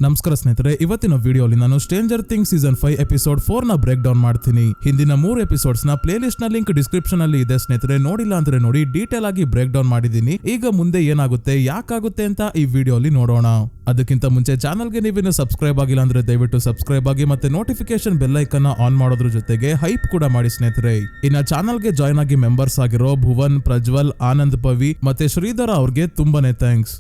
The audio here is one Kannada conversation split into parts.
ನಮಸ್ಕಾರ ಸ್ನೇಹಿತರೆ, ಇವತ್ತಿನ ವಿಡಿಯೋಲಿ ನಾನು ಸ್ಟ್ರೇಂಜರ್ ಥಿಂಗ್ಸ್ ಸೀಸನ್ 5 ಎಪಿಸೋಡ್ 4 ನ ಬ್ರೇಕ್ ಡೌನ್ ಮಾಡ್ತೀನಿ. ಹಿಂದಿನ 3 ಎಪಿಸೋಡ್ಸ್ ನ ಪ್ಲೇ ಲಿಸ್ಟ್ ನ ಲಿಂಕ್ ಡಿಸ್ಕ್ರಿಪ್ಷನ್ ಅಲ್ಲಿ ಇದೆ ಸ್ನೇಹಿತರೆ, ನೋಡಿಲ್ಲ ಅಂದ್ರೆ ನೋಡಿ, ಡೀಟೇಲ್ ಆಗಿ ಬ್ರೇಕ್ ಡೌನ್ ಮಾಡಿದೀನಿ. ಈಗ ಮುಂದೆ ಏನಾಗುತ್ತೆ ಯಾಕಾಗುತ್ತೆ ಅಂತ ಈ ವಿಡಿಯೋಲಿ ನೋಡೋಣ. ಅದಕ್ಕಿಂತ ಮುಂಚೆ ಚಾನಲ್ಗೆ ನೀವೇನು ಸಬ್ಸ್ಕ್ರೈಬ್ ಆಗಿಲ್ಲ ಅಂದ್ರೆ ದಯವಿಟ್ಟು ಸಬ್ಸ್ಕ್ರೈಬ್ ಆಗಿ ಮತ್ತೆ ನೋಟಿಫಿಕೇಶನ್ ಬೆಲ್ ಐಕನ್ ಆನ್ ಮಾಡೋದ್ರ ಜೊತೆಗೆ ಹೈಪ್ ಕೂಡ ಮಾಡಿ ಸ್ನೇಹಿತರೆ. ಇನ್ನ ಚಾನಲ್ಗೆ ಜಾಯ್ನ್ ಆಗಿ ಮೆಂಬರ್ಸ್ ಆಗಿರೋ ಭುವನ್, ಪ್ರಜ್ವಲ್, ಆನಂದ್, ಪವಿ ಮತ್ತೆ ಶ್ರೀಧರ ಅವ್ರಿಗೆ ತುಂಬಾನೇ ಥ್ಯಾಂಕ್ಸ್.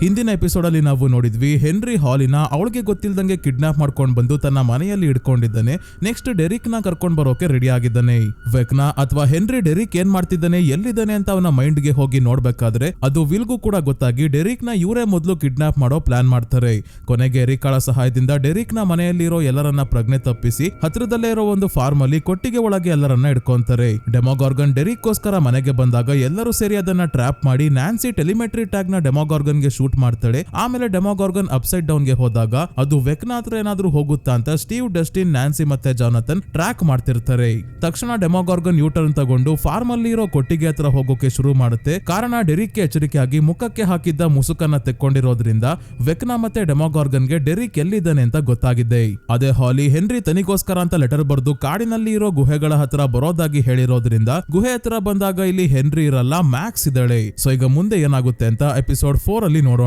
ಹಿಂದಿನ ಎಪಿಸೋಡ್ ಅಲ್ಲಿ ನಾವು ನೋಡಿದ್ವಿ, ಹೆನ್ರಿ ಹಾಲಿನ ಅವಳಿಗೆ ಗೊತ್ತಿಲ್ದಂಗೆ ಕಿಡ್ನಾಪ್ ಮಾಡ್ಕೊಂಡ್ ಬಂದು ತನ್ನ ಮನೆಯಲ್ಲಿ ಇಟ್ಕೊಂಡಿದ್ದಾನೆ. ನೆಕ್ಸ್ಟ್ ಡೆರಿಕ್ ನ ಕರ್ಕೊಂಡ್ ಬರೋಕೆ ರೆಡಿ ಆಗಿದ್ದಾನೆ. ವೆಕ್ನಾ ಅಥವಾ ಹೆನ್ರಿ ಡೆರಿಕ್ ಏನ್ ಮಾಡ್ತಿದ್ದಾನೆ, ಎಲ್ಲಿದ್ದಾನೆ ಅಂತ ಅವನ ಮೈಂಡ್ ಗೆ ಹೋಗಿ ನೋಡ್ಬೇಕಾದ್ರೆ ಅದು ವಿಲ್ಗೂ ಕೂಡ ಗೊತ್ತಾಗಿ ಡೆರಿಕ್ ನ ಇವರೇ ಮೊದಲು ಕಿಡ್ನಾಪ್ ಮಾಡೋ ಪ್ಲಾನ್ ಮಾಡ್ತಾರೆ. ಕೊನೆಗೆ ಎರಿಕಾಳ ಸಹಾಯದಿಂದ ಡೆರಿಕ್ ನ ಮನೆಯಲ್ಲಿರೋ ಎಲ್ಲರನ್ನ ಪ್ರಜ್ಞೆ ತಪ್ಪಿಸಿ ಹತ್ರದಲ್ಲೇ ಇರೋ ಒಂದು ಫಾರ್ಮ್ ಅಲ್ಲಿ ಕೊಟ್ಟಿಗೆ ಒಳಗೆ ಎಲ್ಲರನ್ನ ಇಟ್ಕೊಂತಾರೆ. ಡೆಮೋಗಾರ್ಗನ್ ಡೆರಿಕ್ ಗೋಸ್ಕರ ಮನೆಗೆ ಬಂದಾಗ ಎಲ್ಲರೂ ಸೇರಿ ಅದನ್ನ ಟ್ರ್ಯಾಪ್ ಮಾಡಿ ನ್ಯಾನ್ಸಿ ಟೆಲಿಮೆಟ್ರಿ ಟ್ಯಾಗ್ ನ ಡೆಮೋಗಾರ್ಗನ್ ಗೆ ಶೂಟ್ ಮಾಡ್ತಾಳೆ. ಆಮೇಲೆ ಡೆಮೋಗಾರ್ಗನ್ ಅಪ್ಸೈಡ್ ಡೌನ್ ಗೆ ಹೋದಾಗ ಅದು ವೆಕ್ನಾ ಹತ್ರ ಏನಾದ್ರೂ ಹೋಗುತ್ತಾ ಅಂತ ಸ್ಟೀವ್, ಡಸ್ಟಿನ್, ನ್ಯಾನ್ಸಿ ಮತ್ತೆ ಜಾನಥನ್ ಟ್ರ್ಯಾಕ್ ಮಾಡ್ತಿರ್ತಾರೆ. ತಕ್ಷಣ ಡೆಮೋಗಾರ್ಗನ್ ಯೂಟರ್ನ್ ತಗೊಂಡು ಫಾರ್ಮ್ ಅಲ್ಲಿ ಇರೋ ಕೊಟ್ಟಿಗೆ ಹತ್ರ ಹೋಗೋಕೆ ಶುರು ಮಾಡುತ್ತೆ. ಕಾರಣ ಡೆರಿಕ್ ಗೆ ಎಚ್ಚರಿಕೆಯಾಗಿ ಮುಖಕ್ಕೆ ಹಾಕಿದ್ದ ಮುಸುಕನ್ನ ತೆಕ್ಕೊಂಡಿರೋದ್ರಿಂದ ವೆಕ್ನಾ ಮತ್ತೆ ಡೆಮೋಗಾರ್ಗನ್ ಗೆ ಡೆರಿಕ್ ಎಲ್ಲಿದ್ದಾನೆ ಅಂತ ಗೊತ್ತಾಗಿದೆ. ಅದೇ ಹಾಲಿ ಹೆನ್ರಿ ತನಿಗೋಸ್ಕರ ಅಂತ ಲೆಟರ್ ಬರೆದು ಕಾಡಿನಲ್ಲಿ ಇರೋ ಗುಹೆಗಳ ಹತ್ರ ಬರೋದಾಗಿ ಹೇಳಿರೋದ್ರಿಂದ ಗುಹೆ ಹತ್ರ ಬಂದಾಗ ಇಲ್ಲಿ ಹೆನ್ರಿ ಇರಲ್ಲ, ಮ್ಯಾಕ್ಸ್ ಇದ್ದಾಳೆ. ಸೊ ಈಗ ಮುಂದೆ ಏನಾಗುತ್ತೆ ಅಂತ ಎಪಿಸೋಡ್ 4 ಅಲ್ಲಿ ನೋಡೋಣ.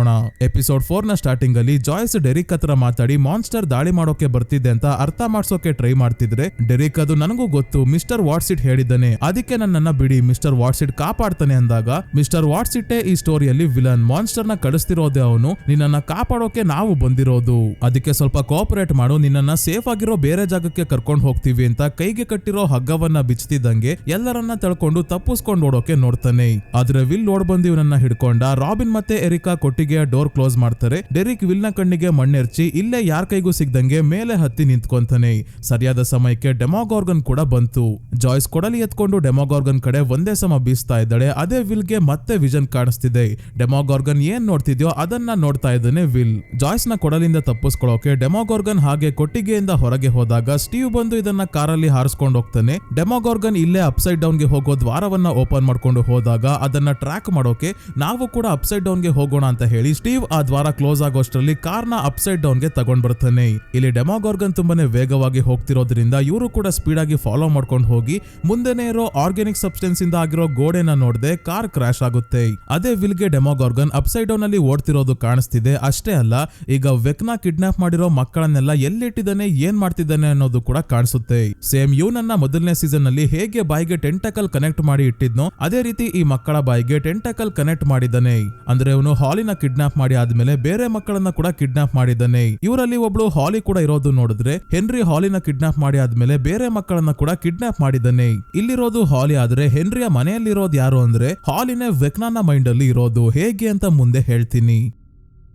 ಎಪಿಸೋಡ್ 4 ನ ಸ್ಟಾರ್ಟಿಂಗ್ ಅಲ್ಲಿ ಜಾಯ್ಸ್ ಡೆರಿಕ್ ಹತ್ರ ಮಾತಾಡಿ ಮಾನ್ಸ್ಟರ್ ದಾಳಿ ಮಾಡೋಕೆ ಬರ್ತಿದೆ ಅಂತ ಅರ್ಥ ಮಾಡ್ಸೋಕೆ ಟ್ರೈ ಮಾಡ್ತಿದ್ರೆ, ಡೆರಿಕ್ ಅದು ನನಗೂ ಗೊತ್ತು, ಮಿಸ್ಟರ್ ವಾಟ್ಸಿಟ್ ಹೇಳಿದ್ದಾನೆ, ಅದಕ್ಕೆ ನನ್ನನ್ನ ಬಿಡಿ, ಮಿಸ್ಟರ್ ವಾಟ್ಸಿಟ್ ಕಾಪಾಡ್ತಾನೆ ಅಂದಾಗ, ಮಿಸ್ಟರ್ ವಾಟ್ಸಿಟ್ಟೇ ಈ ಸ್ಟೋರಿಯಲ್ಲಿ ವಿಲನ್, ಮಾನ್ಸ್ಟರ್ ನ ಕಳಿಸ್ತಿರೋದೇ ಅವನು, ನಿನ್ನನ್ನ ಕಾಪಾಡೋಕೆ ನಾವು ಬಂದಿರೋದು, ಅದಕ್ಕೆ ಸ್ವಲ್ಪ ಕೋಆಪರೇಟ್ ಮಾಡು, ನಿನ್ನನ್ನ ಸೇಫ್ ಆಗಿರೋ ಬೇರೆ ಜಾಗಕ್ಕೆ ಕರ್ಕೊಂಡು ಹೋಗ್ತೀವಿ ಅಂತ ಕೈಗೆ ಕಟ್ಟಿರೋ ಹಗ್ಗವನ್ನ ಬಿಚ್ಚತಿದ್ದಂಗೆ ಎಲ್ಲರನ್ನ ತಳ್ಕೊಂಡು ತಪ್ಪಿಸ್ಕೊಂಡು ಓಡೋಕೆ ನೋಡ್ತಾನೆ. ಆದ್ರೆ ವಿಲ್ ಓಡ್ ಬಂದು ಇವನನ್ನ ಹಿಡ್ಕೊಂಡ. ರಾಬಿನ್ ಮತ್ತೆ ಎರಿಕಾ ಕೊಟ್ಟಿಗೆ ಡೋರ್ ಕ್ಲೋಸ್ ಮಾಡ್ತಾರೆ. ಡೆರಿಕ್ ವಿಲ್ ನ ಕಣ್ಣಿಗೆ ಮಣ್ಣೆರ್ಚಿ ಇಲ್ಲೇ ಯಾರ ಕೈಗೂ ಸಿಗ್ದಂಗೆ ಮೇಲೆ ಹತ್ತಿ ನಿಂತ್ಕೊಂತಾನೆ. ಸರಿಯಾದ ಸಮಯಕ್ಕೆ ಡೆಮೋಗಾರ್ಗನ್ ಕೂಡ ಬಂತು. ಜಾಯ್ಸ್ ಕೊಡಲಿ ಎತ್ಕೊಂಡು ಡೆಮೋಗಾರ್ಗನ್ ಕಡೆ ಒಂದೇ ಸಮ ಬೀಸ್ತಾ ಇದ್ದಾಳೆ. ಅದೇ ವಿಲ್ ಗೆ ಮತ್ತೆ ವಿಷನ್ ಕಾಣಿಸ್ತಿದೆ. ಡೆಮೋಗಾರ್ಗನ್ ಏನ್ ನೋಡ್ತಿದ್ಯೋ ಅದನ್ನ ನೋಡ್ತಾ ಇದ್ದಾನೆ ವಿಲ್. ಜಾಯ್ಸ್ ನ ಕೊಡಲಿಂದ ತಪ್ಪಿಸ್ಕೊಳ್ಳೋಕೆ ಡೆಮೋಗಾರ್ಗನ್ ಹಾಗೆ ಕೊಟ್ಟಿಗೆಯಿಂದ ಹೊರಗೆ ಹೋದಾಗ ಸ್ಟೀವ್ ಬಂದು ಇದನ್ನ ಕಾರಲ್ಲಿ ಹಾರಿಸ್ಕೊಂಡು ಹೋಗ್ತಾನೆ. ಡೆಮೋಗಾರ್ಗನ್ ಇಲ್ಲೇ ಅಪ್ಸೈಡ್ ಡೌನ್ ಗೆ ಹೋಗೋ ದ್ವಾರವನ್ನ ಓಪನ್ ಮಾಡ್ಕೊಂಡು ಹೋದಾಗ ಅದನ್ನ ಟ್ರ್ಯಾಕ್ ಮಾಡೋಕೆ ನಾವು ಕೂಡ ಅಪ್ಸೈಡ್ ಡೌನ್ ಗೆ ಹೋಗೋಣ ಅಂತ ಹೇಳಿ ಸ್ಟೀವ್ ಆ ದ್ವಾರ ಕ್ಲೋಸ್ ಆಗೋಷ್ಟರಲ್ಲಿ ಕಾರ್ನ ಅಪ್ಸೈಡ್ ಡೌನ್ ಗೆ ತಗೊಂಡ್ ಬರ್ತಾನೆ. ಇಲ್ಲಿ ಡೆಮೋಗಾರ್ಗನ್ ತುಂಬಾನೇ ವೇಗವಾಗಿ ಹೋಗ್ತಿರೋದ್ರಿಂದ ಇವರು ಕೂಡ ಸ್ಪೀಡ್ ಆಗಿ ಫಾಲೋ ಮಾಡ್ಕೊಂಡು ಹೋಗಿ ಮುಂದೆನೆ ಇರೋ ಆರ್ಗ್ಯಾನಿಕ್ ಸಬ್ಸ್ಟೆನ್ಸ್ ಇಂದ ಆಗಿರೋ ಗೋಡೆನ ನೋಡದೆ ಕಾರ್ ಕ್ರಾಶ್ ಆಗುತ್ತೆ. ಅದೇ ವಿಲ್ ಗೆ ಡೆಮೋಗಾರ್ಗನ್ ಅಪ್ಸೈಡ್ ಡೌನ್ ಅಲ್ಲಿ ಓಡ್ತಿರೋದು ಕಾಣಿಸ್ತಿದೆ. ಅಷ್ಟೇ ಅಲ್ಲ, ಈಗ ವೆಕ್ನಾ ಕಿಡ್ನಾಪ್ ಮಾಡಿರೋ ಮಕ್ಕಳನ್ನೆಲ್ಲ ಎಲ್ಲಿಟ್ಟಿದ್ದಾನೆ, ಏನ್ ಮಾಡ್ತಿದ್ದಾನೆ ಅನ್ನೋದು ಕೂಡ ಕಾಣಿಸುತ್ತೆ. ಸೇಮ್ ಇವನನ್ನ ಮೊದಲನೇ ಸೀಸನ್ ನಲ್ಲಿ ಹೇಗೆ ಬಾಯಿಗೆ ಟೆಂಟಕಲ್ ಕನೆಕ್ಟ್ ಮಾಡಿ ಇಟ್ಟಿದ್ನೋ ಅದೇ ರೀತಿ ಈ ಮಕ್ಕಳ ಬಾಯಿಗೆ ಟೆಂಟಕಲ್ ಕನೆಕ್ಟ್ ಮಾಡಿದ್ದಾನೆ. ಅಂದ್ರೆ ಇವನು ಹಾಲಿನ ಕಿಡ್ನಾಪ್ ಮಾಡಿ ಆದ್ಮೇಲೆ ಬೇರೆ ಮಕ್ಕಳನ್ನ ಕೂಡ ಕಿಡ್ನಾಪ್ ಮಾಡಿದ್ದಾನೆ. ಇವರಲ್ಲಿ ಒಬ್ಳು ಹಾಲಿ ಕೂಡ ಇರೋದು ನೋಡಿದ್ರೆ ಹೆನ್ರಿ ಹಾಲಿನ ಕಿಡ್ನಾಪ್ ಮಾಡಿ ಆದ್ಮೇಲೆ ಬೇರೆ ಮಕ್ಕಳನ್ನ ಕೂಡ ಕಿಡ್ನಾಪ್ ಮಾಡಿದ್ದಾನೆ. ಇಲ್ಲಿರೋದು ಹಾಲಿ, ಆದ್ರೆ ಹೆನ್ರಿಯ ಮನೆಯಲ್ಲಿರೋದು ಯಾರು ಅಂದ್ರೆ ಹಾಲಿನೇ ವೆಕ್ನಾನ ಮೈಂಡ್ ಅಲ್ಲಿ ಇರೋದು. ಹೇಗೆ ಅಂತ ಮುಂದೆ ಹೇಳ್ತೀನಿ.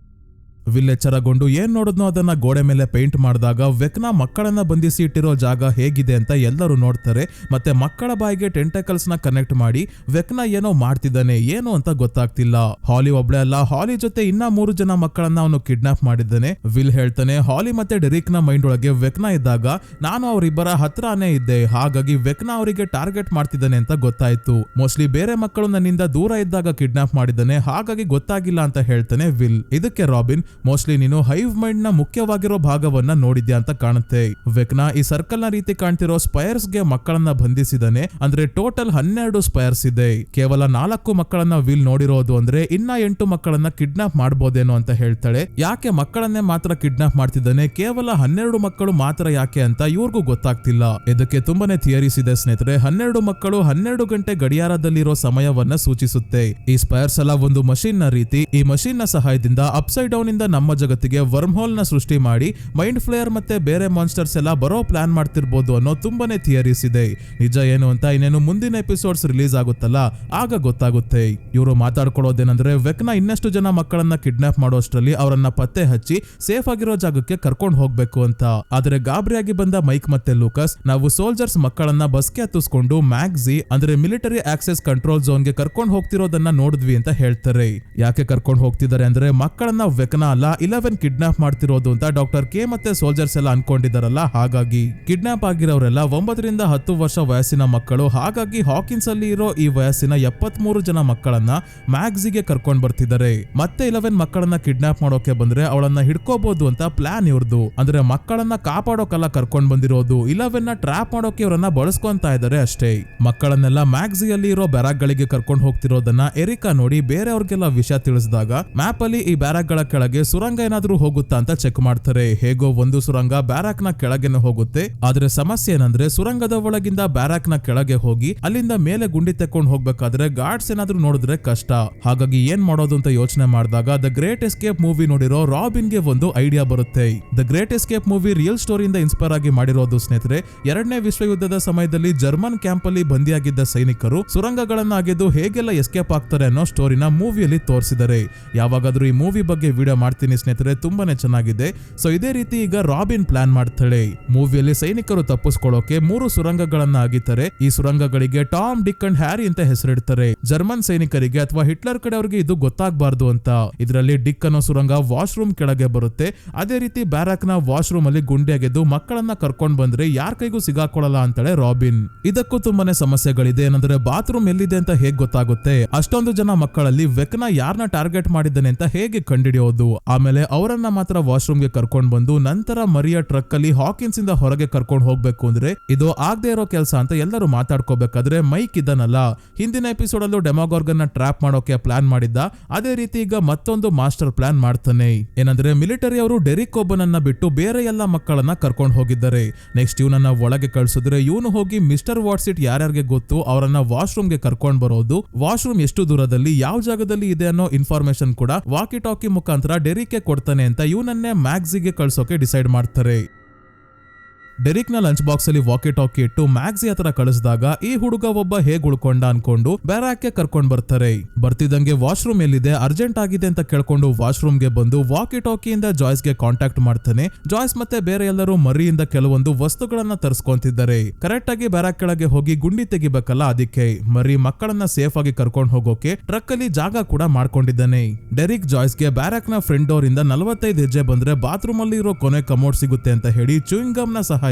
ವಿಲ್ ಎಚ್ಚರಗೊಂಡು ಏನ್ ನೋಡಿದ್ನೋ ಅದನ್ನ ಗೋಡೆ ಮೇಲೆ ಪೇಂಟ್ ಮಾಡಿದಾಗ ವೆಕ್ನಾ ಮಕ್ಕಳನ್ನ ಬಂಧಿಸಿ ಇಟ್ಟಿರೋ ಜಾಗ ಹೇಗಿದೆ ಅಂತ ಎಲ್ಲರೂ ನೋಡ್ತಾರೆ. ಮತ್ತೆ ಮಕ್ಕಳ ಬಾಯಿಗೆ ಟೆಂಟಕಲ್ಸ್ ನ ಕನೆಕ್ಟ್ ಮಾಡಿ ವೆಕ್ನಾ ಏನೋ ಮಾಡ್ತಿದ್ದಾನೆ, ಏನು ಅಂತ ಗೊತ್ತಾಗ್ತಿಲ್ಲ. ಹಾಲಿ ಒಬ್ಳೆ ಅಲ್ಲ, ಹಾಲಿ ಜೊತೆ ಇನ್ನ 3 ಜನ ಮಕ್ಕಳನ್ನ ಅವನು ಕಿಡ್ನಾಪ್ ಮಾಡಿದ್ದಾನೆ. ವಿಲ್ ಹೇಳ್ತಾನೆ, ಹಾಲಿ ಮತ್ತೆ ಡೆರಿಕ್ ನ ಮೈಂಡ್ ಒಳಗೆ ವೆಕ್ನಾ ಇದ್ದಾಗ ನಾನು ಅವರಿಬ್ಬರ ಹತ್ರನೇ ಇದ್ದೆ, ಹಾಗಾಗಿ ವೆಕ್ನಾ ಅವರಿಗೆ ಟಾರ್ಗೆಟ್ ಮಾಡ್ತಿದ್ದಾನೆ ಅಂತ ಗೊತ್ತಾಯ್ತು. ಮೋಸ್ಟ್ಲಿ ಬೇರೆ ಮಕ್ಕಳು ನನ್ನಿಂದ ದೂರ ಇದ್ದಾಗ ಕಿಡ್ನಾಪ್ ಮಾಡಿದ್ದಾನೆ, ಹಾಗಾಗಿ ಗೊತ್ತಾಗಿಲ್ಲ ಅಂತ ಹೇಳ್ತಾನೆ ವಿಲ್. ಇದಕ್ಕೆ ರಾಬಿನ್, ಮೋಸ್ಟ್ಲಿ ನೀನು ಹೈವ್ ಮೈಂಡ್ ನ ಮುಖ್ಯವಾಗಿರೋ ಭಾಗವನ್ನ ನೋಡಿದ್ಯಾ ಅಂತ ಕಾಣುತ್ತೆ. ವೆಕ್ನಾ ಈ ಸರ್ಕಲ್ ನ ರೀತಿ ಕಾಣ್ತಿರೋ ಸ್ಪೈರ್ಸ್ ಗೆ ಮಕ್ಕಳನ್ನ ಬಂಧಿಸಿದಾನೆ. ಅಂದ್ರೆ ಟೋಟಲ್ 12 ಸ್ಪೈರ್ಸ್ ಇದೆ. ಕೇವಲ 4 ಮಕ್ಕಳನ್ನ ವಿಲ್ ನೋಡಿರೋದು ಅಂದ್ರೆ ಇನ್ನ 8 ಮಕ್ಕಳನ್ನ ಕಿಡ್ನಾಪ್ ಮಾಡಬಹುದೇನೋ ಅಂತ ಹೇಳ್ತಾಳೆ. ಯಾಕೆ ಮಕ್ಕಳನ್ನೇ ಮಾತ್ರ ಕಿಡ್ನಾಪ್ ಮಾಡ್ತಿದ್ದಾನೆ, ಕೇವಲ 12 ಮಕ್ಕಳು ಮಾತ್ರ ಯಾಕೆ ಅಂತ ಇವ್ರಿಗೂ ಗೊತ್ತಾಗ್ತಿಲ್ಲ. ಇದಕ್ಕೆ ತುಂಬಾನೇ ಥಿಯರೀಸ್ ಇದೆ ಸ್ನೇಹಿತರೆ. 12 ಮಕ್ಕಳು 12 ಗಂಟೆ ಗಡಿಯಾರದಲ್ಲಿರೋ ಸಮಯವನ್ನ ಸೂಚಿಸುತ್ತೆ. ಈ ಸ್ಪೈರ್ಸ್ ಎಲ್ಲ ಒಂದು ಮಷೀನ್ ನ ರೀತಿ. ಈ ಮಷೀನ್ ನ ಸಹಾಯದಿಂದ ಅಪ್ಸೈಡ್ ಡೌನ್ ಇಂದ ನಮ್ಮ ಜಗತ್ತಿಗೆ ವರ್ಮ್ ಹೋಲ್ ನ ಸೃಷ್ಟಿ ಮಾಡಿ ಮೈಂಡ್ ಫ್ಲೇಯರ್ ಮತ್ತೆ ಬೇರೆ ಮಾನ್ಸ್ಟರ್ಸ್ ಎಲ್ಲ ಬರೋ ಪ್ಲಾನ್ ಮಾಡ್ತಿರ್ಬೋದು ಅನ್ನೋ ತುಂಬಾನೇ ಥಿಯರೀಸ್ ಇದೆ. ನಿಜ ಏನು ಅಂತ ಇನ್ನೇನು ಮುಂದಿನ ಎಪಿಸೋಡ್ಸ್ ರಿಲೀಸ್ ಆಗುತ್ತಲ್ಲ ಆಗ ಗೊತ್ತಾಗುತ್ತೆ. ಇವರು ಮಾತಾಡ್ಕೊಳ್ಳೋದೇನಂದ್ರೆ ವೆಕ್ನಾ ಇನ್ನಷ್ಟು ಜನ ಮಕ್ಕಳನ್ನ ಕಿಡ್ನಾಪ್ ಮಾಡೋಷ್ಟರಲ್ಲಿ ಅವರನ್ನ ಪತ್ತೆ ಹಚ್ಚಿ ಸೇಫ್ ಆಗಿರೋ ಜಾಗಕ್ಕೆ ಕರ್ಕೊಂಡು ಹೋಗ್ಬೇಕು ಅಂತ. ಆದ್ರೆ ಗಾಬರಿಯಾಗಿ ಬಂದ ಮೈಕ್ ಮತ್ತೆ ಲೂಕಸ್, ನಾವು ಸೋಲ್ಜರ್ಸ್ ಮಕ್ಕಳನ್ನ ಬಸ್ಗೆ ಹತ್ತಿಸ್ಕೊಂಡು ಮ್ಯಾಗ್ಸಿ ಅಂದ್ರೆ ಮಿಲಿಟರಿ ಆಕ್ಸೆಸ್ ಕಂಟ್ರೋಲ್ ಝೋನ್ ಗೆ ಕರ್ಕೊಂಡು ಹೋಗ್ತಿರೋದನ್ನ ನೋಡಿದ್ವಿ ಅಂತ ಹೇಳ್ತಾರೆ. ಯಾಕೆ ಕರ್ಕೊಂಡು ಹೋಗ್ತಿದ್ದಾರೆ ಅಂದ್ರೆ ಮಕ್ಕಳನ್ನ ವೆಕ್ನಾ ಅಲ್ಲ 11 ಕಿಡ್ನಾಪ್ ಮಾಡ್ತಿರೋದು ಅಂತ ಡಾಕ್ಟರ್ ಕೆ ಮತ್ತೆ ಸೋಲ್ಜರ್ಸ್ ಎಲ್ಲ ಅನ್ಕೊಂಡಿದಾರಲ್ಲ. ಹಾಗಾಗಿ ಕಿಡ್ನಾಪ್ ಆಗಿರೋರೆಲ್ಲ 9 ರಿಂದ 10 ವರ್ಷ ವಯಸ್ಸಿನ ಮಕ್ಕಳು. ಹಾಗಾಗಿ ಹಾಕಿನ್ಸ್ ಅಲ್ಲಿ ಇರೋ ಈ ವಯಸ್ಸಿನ 73 ಜನ ಮಕ್ಕಳನ್ನ ಮ್ಯಾಗ್ಸಿಗೆ ಕರ್ಕೊಂಡ್ ಬರ್ತಿದ್ದಾರೆ. ಮತ್ತೆ 11 ಮಕ್ಕಳನ್ನ ಕಿಡ್ನಾಪ್ ಮಾಡೋಕೆ ಬಂದ್ರೆ ಅವಳನ್ನ ಹಿಡ್ಕೋಬಹುದು ಅಂತ ಪ್ಲಾನ್ ಇವ್ರದ್ದು. ಅಂದ್ರೆ ಮಕ್ಕಳನ್ನ ಕಾಪಾಡೋಕಲ್ಲ ಕರ್ಕೊಂಡ್ ಬಂದಿರೋದು, 11 ನ ಟ್ರಾಪ್ ಮಾಡೋಕೆ ಇವರನ್ನ ಬಳಸ್ಕೊಂತ ಇದ್ದಾರೆ ಅಷ್ಟೇ. ಮಕ್ಕಳನ್ನೆಲ್ಲ ಮ್ಯಾಗ್ಸಿಯಲ್ಲಿ ಇರೋ ಬ್ಯಾರಾಕ್ ಗಳಿಗೆ ಕರ್ಕೊಂಡು ಹೋಗ್ತಿರೋದನ್ನ ಎರಿಕಾ ನೋಡಿ ಬೇರೆಯವ್ರಿಗೆಲ್ಲ ವಿಷಯ ತಿಳಿಸಿದಾಗ ಮ್ಯಾಪ್ ಅಲ್ಲಿ ಈ ಬ್ಯಾರಾಕ್ ಗಳ ಕೆಳಗೆ ಸುರಂಗ ಏನಾದ್ರೂ ಹೋಗುತ್ತಾ ಅಂತ ಚೆಕ್ ಮಾಡ್ತಾರೆ. ಹೇಗೋ ಒಂದು ಸುರಂಗ ಬ್ಯಾರಾಕ್ ನ ಕೆಳಗೆನೆ ಹೋಗುತ್ತೆ. ಆದ್ರೆ ಸಮಸ್ಯೆ ಏನಂದ್ರೆ ಸುರಂಗದ ಒಳಗಿಂದ ಬ್ಯಾರಾಕ್ ನ ಕೆಳಗೆ ಹೋಗಿ ಅಲ್ಲಿಂದ ಮೇಲೆ ಗುಂಡಿ ತೆಕ್ಕೊಂಡು ಹೋಗ್ಬೇಕಾದ್ರೆ ಗಾರ್ಡ್ಸ್ ಏನಾದ್ರೂ ನೋಡಿದ್ರೆ ಕಷ್ಟ. ಹಾಗಾಗಿ ಏನ್ ಮಾಡೋದು ಅಂತ ಯೋಚನೆ ಮಾಡಿದಾಗ ದ ಗ್ರೇಟ್ ಎಸ್ಕೇಪ್ ಮೂವಿ ನೋಡಿರೋ ರಾಬಿನ್ ಗೆ ಒಂದು ಐಡಿಯಾ ಬರುತ್ತೆ. The great escape movie real ಸ್ಟೋರಿಯಿಂದ ಇನ್ಸ್ಪೈರ್ ಆಗಿ ಮಾಡಿರೋದು ಸ್ನೇಹಿತರೆ. 2ನೇ ವಿಶ್ವಯುದ್ಧದ ಸಮಯದಲ್ಲಿ ಜರ್ಮನ್ ಕ್ಯಾಂಪ್ ಅಲ್ಲಿ ಬಂದಿಯಾಗಿದ್ದ ಸೈನಿಕರು ಸುರಂಗಗಳನ್ನ ಅಗೆದು ಹೇಗೆಲ್ಲ ಎಸ್ಕೇಪ್ ಆಗ್ತಾರೆ ಅನ್ನೋ ಸ್ಟೋರಿನ ಮೂವಿಯಲ್ಲಿ ತೋರಿಸಿದ್ದಾರೆ. ಯಾವಾಗಾದ್ರೂ ಈ ಮೂವಿ ಬಗ್ಗೆ ವಿಡಿಯೋ ಮಾಡ್ತೀನಿ ಸ್ನೇಹಿತರೆ, ತುಂಬಾನೇ ಚೆನ್ನಾಗಿದೆ. ಸೊ ಇದೇ ರೀತಿ ಈಗ ರಾಬಿನ್ ಪ್ಲಾನ್ ಮಾಡ್ತಾಳೆ. ಮೂವಿಯಲ್ಲಿ ಸೈನಿಕರು ತಪ್ಪಿಸ್ಕೊಳ್ಳೋಕೆ 3 ಸುರಂಗಗಳನ್ನ ಅಗಿತಾರೆ. ಈ ಸುರಂಗಗಳಿಗೆ ಟಾಮ್, ಡಿಕ್ ಅಂಡ್ ಹ್ಯಾರಿ ಅಂತ ಹೆಸರಿಡ್ತಾರೆ. ಜರ್ಮನ್ ಸೈನಿಕರಿಗೆ ಅಥವಾ ಹಿಟ್ಲರ್ ಕಡೆಯವರಿಗೆ ಇದು ಗೊತ್ತಾಗಬಾರ್ದು ಅಂತ. ಇದರಲ್ಲಿ ಡಿಕ್ ಅನ್ನೋ ಸುರಂಗ ವಾಶ್ರೂಮ್ ಕೆಳಗೆ ಬರುತ್ತೆ. ಅದೇ ರೀತಿ ಬ್ಯಾರಾಕ್ ನ ವಾಶ್ರೂಮ್ ಅಲ್ಲಿ ಗುಂಡಿ ಅಗೆದು ಮಕ್ಕಳನ್ನ ಕರ್ಕೊಂಡ್ ಬಂದ್ರೆ ಯಾರ ಕೈಗೂ ಸಿಗಾಕೊಳ್ಳಲ್ಲ ಅಂತಾಳೆ ರಾಬಿನ್. ಇದಕ್ಕೂ ತುಂಬಾನೇ ಸಮಸ್ಯೆಗಳಿದೆ. ಏನಂದ್ರೆ ಬಾತ್ರೂಮ್ ಎಲ್ಲಿದೆ ಅಂತ ಹೇಗ್ ಗೊತ್ತಾಗುತ್ತೆ? ಅಷ್ಟೊಂದು ಜನ ಮಕ್ಕಳಲ್ಲಿ ವೆಕ್ನ ಯಾರನ್ನ ಟಾರ್ಗೆಟ್ ಮಾಡಿದ್ದಾನೆ ಅಂತ ಹೇಗೆ ಕಂಡಿಡಿಯೋದು? ಆಮೇಲೆ ಅವರನ್ನ ಮಾತ್ರ ವಾಶ್ರೂಮ್ ಗೆ ಕರ್ಕೊಂಡ್ ಬಂದು ನಂತರ ಮರಿಯ ಟ್ರಕ್ ಅಲ್ಲಿ ಹಾಕಿನ್ಸ್ ಇಂದ ಹೊರಗೆ ಕರ್ಕೊಂಡು ಹೋಗ್ಬೇಕು ಅಂದ್ರೆ ಇದು ಆಗದೆ ಇರೋ ಕೆಲಸ ಅಂತ ಎಲ್ಲರೂ ಮಾತಾಡ್ಕೋಬೇಕಾದ್ರೆ ಮೈಕ್ ಇದನ್ನಲ್ಲ ಹಿಂದಿನ ಎಪಿಸೋಡ್ ಅಲ್ಲೂ ಡೆಮಾಗಾರ್ಗನ್ ನ ಟ್ರಾಪ್ ಮಾಡೋಕೆ ಪ್ಲಾನ್ ಮಾಡಿದ್ದ. ಅದೇ ರೀತಿ ಈಗ ಮತ್ತೊಂದು ಮಾಸ್ಟರ್ ಪ್ಲಾನ್ ಮಾಡ್ತಾನೆ. ಏನಂದ್ರೆ ಮಿಲಿಟರಿ ಅವರು ಡೆರಿಕ್ ಒಬ್ಬನನ್ನ ಬಿಟ್ಟು ಬೇರೆ ಎಲ್ಲಾ ಮಕ್ಕಳನ್ನ ಕರ್ಕೊಂಡು ಹೋಗಿದ್ದಾರೆ. ನೆಕ್ಸ್ಟ್ ಇವನನ್ನ ಒಳಗೆ ಕಳ್ಸಿದ್ರೆ ಇವನು ಹೋಗಿ ಮಿಸ್ಟರ್ ವಾಟ್ಸಿಟ್ ಯಾರ್ಯಾರಿಗೆ ಗೊತ್ತು ಅವರನ್ನ ವಾಶ್ರೂಮ್ ಗೆ ಕರ್ಕೊಂಡ್ ಬರೋದು. ವಾಶ್ರೂಮ್ ಎಷ್ಟು ದೂರದಲ್ಲಿ ಯಾವ ಜಾಗದಲ್ಲಿ ಇದೆ ಅನ್ನೋ ಇನ್ಫಾರ್ಮೇಶನ್ ಕೂಡ ವಾಕಿ ಟಾಕಿ ಮುಖಾಂತರ ಡೆರಿಕ್ ಗೆ ಕೊಡ್ತಾನೆ ಅಂತ ಇವನನ್ನೇ ಮ್ಯಾಗ್ಸಿಗೆ ಕಳ್ಸೋಕೆ ಡಿಸೈಡ್ ಮಾಡ್ತಾರೆ. ಡೆರಿಕ್ ನ ಲಂಚ್ ಬಾಕ್ಸ್ ಅಲ್ಲಿ ವಾಕಿ ಟಾಕಿ ಇಟ್ಟು ಮ್ಯಾಗ್ಸಿ ಹತ್ರ ಕಳಿಸಿದಾಗ ಈ ಹುಡುಗ ಒಬ್ಬ ಹೇಗ್ ಉಳ್ಕೊಂಡ ಅನ್ಕೊಂಡು ಬ್ಯಾರಾಕ್ಗೆ ಕರ್ಕೊಂಡ್ ಬರ್ತಾರೆ. ಬರ್ತಿದಂಗೆ ವಾಶ್ರೂಮ್ ಎಲ್ಲಿದೆ, ಅರ್ಜೆಂಟ್ ಆಗಿದೆ ಅಂತ ಕೇಳ್ಕೊಂಡು ವಾಶ್ರೂಮ್ ಗೆ ಬಂದು ವಾಕಿ ಟಾಕಿಯಿಂದ ಜಾಯ್ಸ್ ಗೆ ಕಾಂಟ್ಯಾಕ್ಟ್ ಮಾಡ್ತಾನೆ. ಜಾಯ್ಸ್ ಮತ್ತೆ ಬೇರೆ ಎಲ್ಲರೂ ಮರಿಯಿಂದ ಕೆಲವೊಂದು ವಸ್ತುಗಳನ್ನ ತರಿಸ್ಕೊಂತಿದ್ದಾರೆ. ಕರೆಕ್ಟ್ ಆಗಿ ಬ್ಯಾರಾಕ್ ಕೆಳಗೆ ಹೋಗಿ ಗುಂಡಿ ತೆಗಿಬೇಕಲ್ಲ, ಅದಕ್ಕೆ ಮರಿ ಮಕ್ಕಳನ್ನ ಸೇಫ್ ಆಗಿ ಕರ್ಕೊಂಡು ಹೋಗೋಕೆ ಟ್ರಕ್ ಅಲ್ಲಿ ಜಾಗ ಕೂಡ ಮಾಡ್ಕೊಂಡಿದ್ದಾನೆ. ಡೆರಿಕ್ ಜಾಯ್ಸ್ ಗೆ ಬ್ಯಾರಾಕ್ ನ ಫ್ರಂಟ್ ಡೋರ್ ಇಂದ 45 ಹೆಜ್ಜೆ ಬಂದ್ರೆ ಬಾತ್ರೂಮ್ ಅಲ್ಲಿ ಇರೋ ಕೊನೆ ಕಮೋಡ್ ಸಿಗುತ್ತೆ ಅಂತ ಹೇಳಿ ಚೂಯಿಂಗ್ ಗಮ್ ನ ಸಹ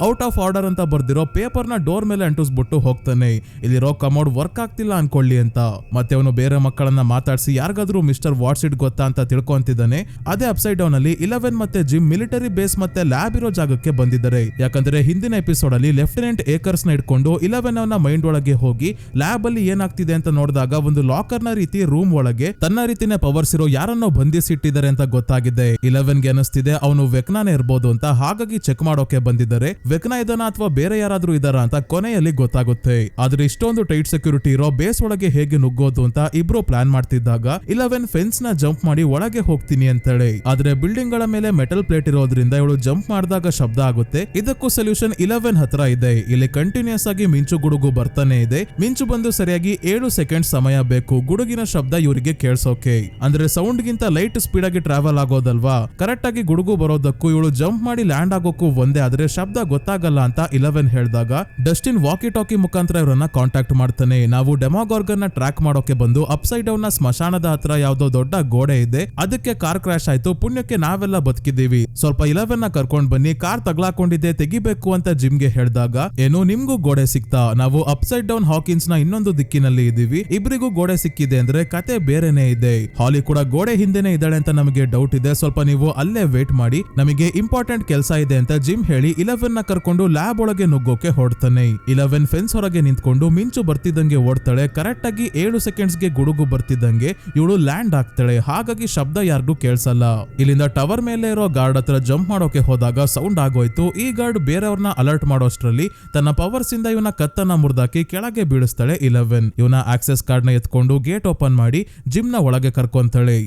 ಔಟ್ ಆಫ್ ಆರ್ಡರ್ ಅಂತ ಬರ್ದಿರೋ ಪೇಪರ್ ನ ಡೋರ್ ಮೇಲೆ ಅಂಟಿಸ್ಬಿಟ್ಟು ಹೋಗ್ತಾನೆ. ಇಲ್ಲಿರೋ ಕಮೋಡ್ ವರ್ಕ್ ಆಗ್ತಿಲ್ಲ ಅನ್ಕೊಳ್ಳಿ ಅಂತ. ಮತ್ತೆ ಅವನು ಬೇರೆ ಮಕ್ಕಳನ್ನ ಮಾತಾಡಿಸಿ ಯಾರಿಗಾದ್ರೂ ಮಿಸ್ಟರ್ ವಾಟ್ಸಿಟ್ ಗೊತ್ತಾ ಅಂತ ತಿಳ್ಕೊಂತಿದ್ದಾನೆ. ಅದೇ ಅಪ್ಸೈಡ್ ಡೌನ್ ಅಲ್ಲಿ 11 ಮತ್ತೆ ಜಿಮ್ ಮಿಲಿಟರಿ ಬೇಸ್ ಮತ್ತೆ ಲ್ಯಾಬ್ ಇರೋ ಜಾಗಕ್ಕೆ ಬಂದಿದ್ದಾರೆ. ಯಾಕಂದ್ರೆ ಹಿಂದಿನ ಎಪಿಸೋಡ್ ಅಲ್ಲಿ ಲೆಫ್ಟಿನೆಂಟ್ ಏಕರ್ಸ್ ನ ಇಟ್ಕೊಂಡು 11 ಅವನ ಮೈಂಡ್ ಒಳಗೆ ಹೋಗಿ ಲ್ಯಾಬ್ ಅಲ್ಲಿ ಏನಾಗ್ತಿದೆ ಅಂತ ನೋಡಿದಾಗ ಒಂದು ಲಾಕರ್ ನ ರೀತಿ ರೂಮ್ ಒಳಗೆ ತನ್ನ ರೀತಿನೇ ಪವರ್ಸ್ ಇರೋ ಯಾರನ್ನೋ ಬಂಧಿಸಿಟ್ಟಿದ್ದಾರೆ ಅಂತ ಗೊತ್ತಾಗಿದೆ. 11 ಗೆ ಅನಿಸ್ತಿದೆ ಅವನು ವೆಕ್ನಾನೇ ಇರ್ಬೋದು ಅಂತ. ಹಾಗಾಗಿ ಚೆಕ್ ಮಾಡೋಕೆ ಬಂದಿದ್ದಾರೆ. ವೆಕ್ನಾ ಇದನ್ನ ಅಥವಾ ಬೇರೆ ಯಾರಾದ್ರೂ ಇದಾರ ಅಂತ ಕೊನೆಯಲ್ಲಿ ಗೊತ್ತಾಗುತ್ತೆ. ಆದ್ರೆ ಇಷ್ಟೊಂದು ಟೈಟ್ ಸೆಕ್ಯೂರಿಟಿ ಇರೋ ಬೇಸ್ ಒಳಗೆ ಹೇಗೆ ನುಗ್ಗೋದು ಅಂತ ಇಬ್ರು ಪ್ಲಾನ್ ಮಾಡ್ತಿದ್ದಾಗ 11 ಫೆನ್ಸ್ ನ ಜಂಪ್ ಮಾಡಿ ಒಳಗೆ ಹೋಗ್ತೀನಿ ಅಂತೇಳಿ. ಆದ್ರೆ ಬಿಲ್ಡಿಂಗ್ ಗಳ ಮೇಲೆ ಮೆಟಲ್ ಪ್ಲೇಟ್ ಇರೋದ್ರಿಂದ ಇವಳು ಜಂಪ್ ಮಾಡಿದಾಗ ಶಬ್ದ ಆಗುತ್ತೆ. ಇದಕ್ಕೂ ಸೊಲ್ಯೂಷನ್ 11 ಹತ್ರ ಇದೆ. ಇಲ್ಲಿ ಕಂಟಿನ್ಯೂಸ್ ಆಗಿ ಮಿಂಚು ಗುಡುಗು ಬರ್ತಾನೆ ಇದೆ. ಮಿಂಚು ಬಂದು ಸರಿಯಾಗಿ 7 ಸೆಕೆಂಡ್ ಸಮಯ ಬೇಕು ಗುಡುಗಿನ ಶಬ್ದ ಇವರಿಗೆ ಕೇಳಿಸೋಕೆ. ಅಂದ್ರೆ ಸೌಂಡ್ ಗಿಂತ ಲೈಟ್ ಸ್ಪೀಡ್ ಆಗಿ ಟ್ರಾವೆಲ್ ಆಗೋದಲ್ವಾ. ಕರೆಕ್ಟ್ ಆಗಿ ಗುಡುಗು ಬರೋದಕ್ಕೂ ಇವಳು ಜಂಪ್ ಮಾಡಿ ಲ್ಯಾಂಡ್ ಆಗೋಕ್ಕೂ ಒಂದೇ. ಆದ್ರೆ ಶಬ್ದ ಗೊತ್ತಾಗಲ್ಲ ಅಂತ 11 ಹೇಳಿದಾಗ ಡಸ್ಟಿನ್ ವಾಕಿ ಟಾಕಿ ಮುಖಾಂತರ ಇವರನ್ನ ಕಾಂಟ್ಯಾಕ್ಟ್ ಮಾಡ್ತಾನೆ. ನಾವು ಡೆಮಾಗಾರ್ಗನ್ ನ ಟ್ರ್ಯಾಕ್ ಮಾಡೋಕೆ ಬಂದು ಅಪ್ಸೈಡ್ ಡೌನ್ ನ ಸ್ಮಶಾನದ ಹತ್ರ ಯಾವ್ದೋ ದೊಡ್ಡ ಗೋಡೆ ಇದೆ, ಅದಕ್ಕೆ ಕಾರ್ ಕ್ರಾಶ್ ಆಯ್ತು, ಪುಣ್ಯಕ್ಕೆ ನಾವೆಲ್ಲ ಬದುಕಿದ್ದೀವಿ, ಸ್ವಲ್ಪ 11 ನ ಕರ್ಕೊಂಡ್ ಬನ್ನಿ, ಕಾರ್ ತಗ್ಲಾಕೊಂಡಿದೆ ತೆಗಿಬೇಕು ಅಂತ ಜಿಮ್ ಗೆ ಹೇಳಿದಾಗ ಏನು ನಿಮ್ಗೂ ಗೋಡೆ ಸಿಕ್ತಾ? ನಾವು ಅಪ್ಸೈಡ್ ಡೌನ್ ಹಾಕಿನ್ಸ್ ನ ಇನ್ನೊಂದು ದಿಕ್ಕಿನಲ್ಲಿ ಇದೀವಿ, ಇಬ್ರಿಗೂ ಗೋಡೆ ಸಿಕ್ಕಿದೆ ಅಂದ್ರೆ ಕತೆ ಬೇರೆನೆ ಇದೆ. ಹಾಲಿ ಕೂಡ ಗೋಡೆ ಹಿಂದೆನೆ ಇದ್ದಾಳೆ ಅಂತ ನಮಗೆ ಡೌಟ್ ಇದೆ, ಸ್ವಲ್ಪ ನೀವು ಅಲ್ಲೇ ವೇಟ್ ಮಾಡಿ, ನಮಗೆ ಇಂಪಾರ್ಟೆಂಟ್ ಕೆಲಸ ಇದೆ ಅಂತ ಜಿಮ್ ಹೇಳಿ 11 ನ ಕರ್ಕೊಂಡು ಲ್ಯಾಬ್ ಒಳಗೆ ನುಗ್ಗೋಕೆ ಹೊಡ್ತಾನೆ. 11 ಫೆನ್ಸ್ ಹೊರಗೆ ನಿಂತ್ಕೊಂಡು ಮಿಂಚು ಬರ್ತಿದ್ದಂಗೆ ಓಡ್ತಾಳೆ. ಕರೆಕ್ಟ್ ಆಗಿ 7 ಸೆಕೆಂಡ್ಸ್ ಗೆ ಗುಡುಗು ಬರ್ತಿದ್ದಂಗೆ ಇವಳು ಲ್ಯಾಂಡ್ ಆಗ್ತಾಳೆ. ಹಾಗಾಗಿ ಶಬ್ದ ಯಾರಿಗೂ ಕೇಳಿಸಲ್ಲ. ಇಲ್ಲಿಂದ ಟವರ್ ಮೇಲೆ ಇರೋ ಗಾರ್ಡ್ ಹತ್ರ ಜಂಪ್ ಮಾಡೋಕೆ ಹೋದಾಗ ಸೌಂಡ್ ಆಗೋಯ್ತು. ಈ ಗಾರ್ಡ್ ಬೇರೆಯವ್ರನ್ನ ಅಲರ್ಟ್ ಮಾಡೋಷ್ಟ್ರಲ್ಲಿ ತನ್ನ ಪವರ್ಸ್ ಇಂದ ಇವನ ಕತ್ತನ್ನ ಮುರಿದಾಕಿ ಕೆಳಗೆ ಬೀಳಿಸ್ತಾಳೆ 11. ಇವನ ಆಕ್ಸೆಸ್ ಕಾರ್ಡ್ ನ ಎತ್ಕೊಂಡು ಗೇಟ್ ಓಪನ್ ಮಾಡಿ ಜಿಮ್ ನ ಒಳಗೆ ಕರ್ಕೊಂತಾಳೆ.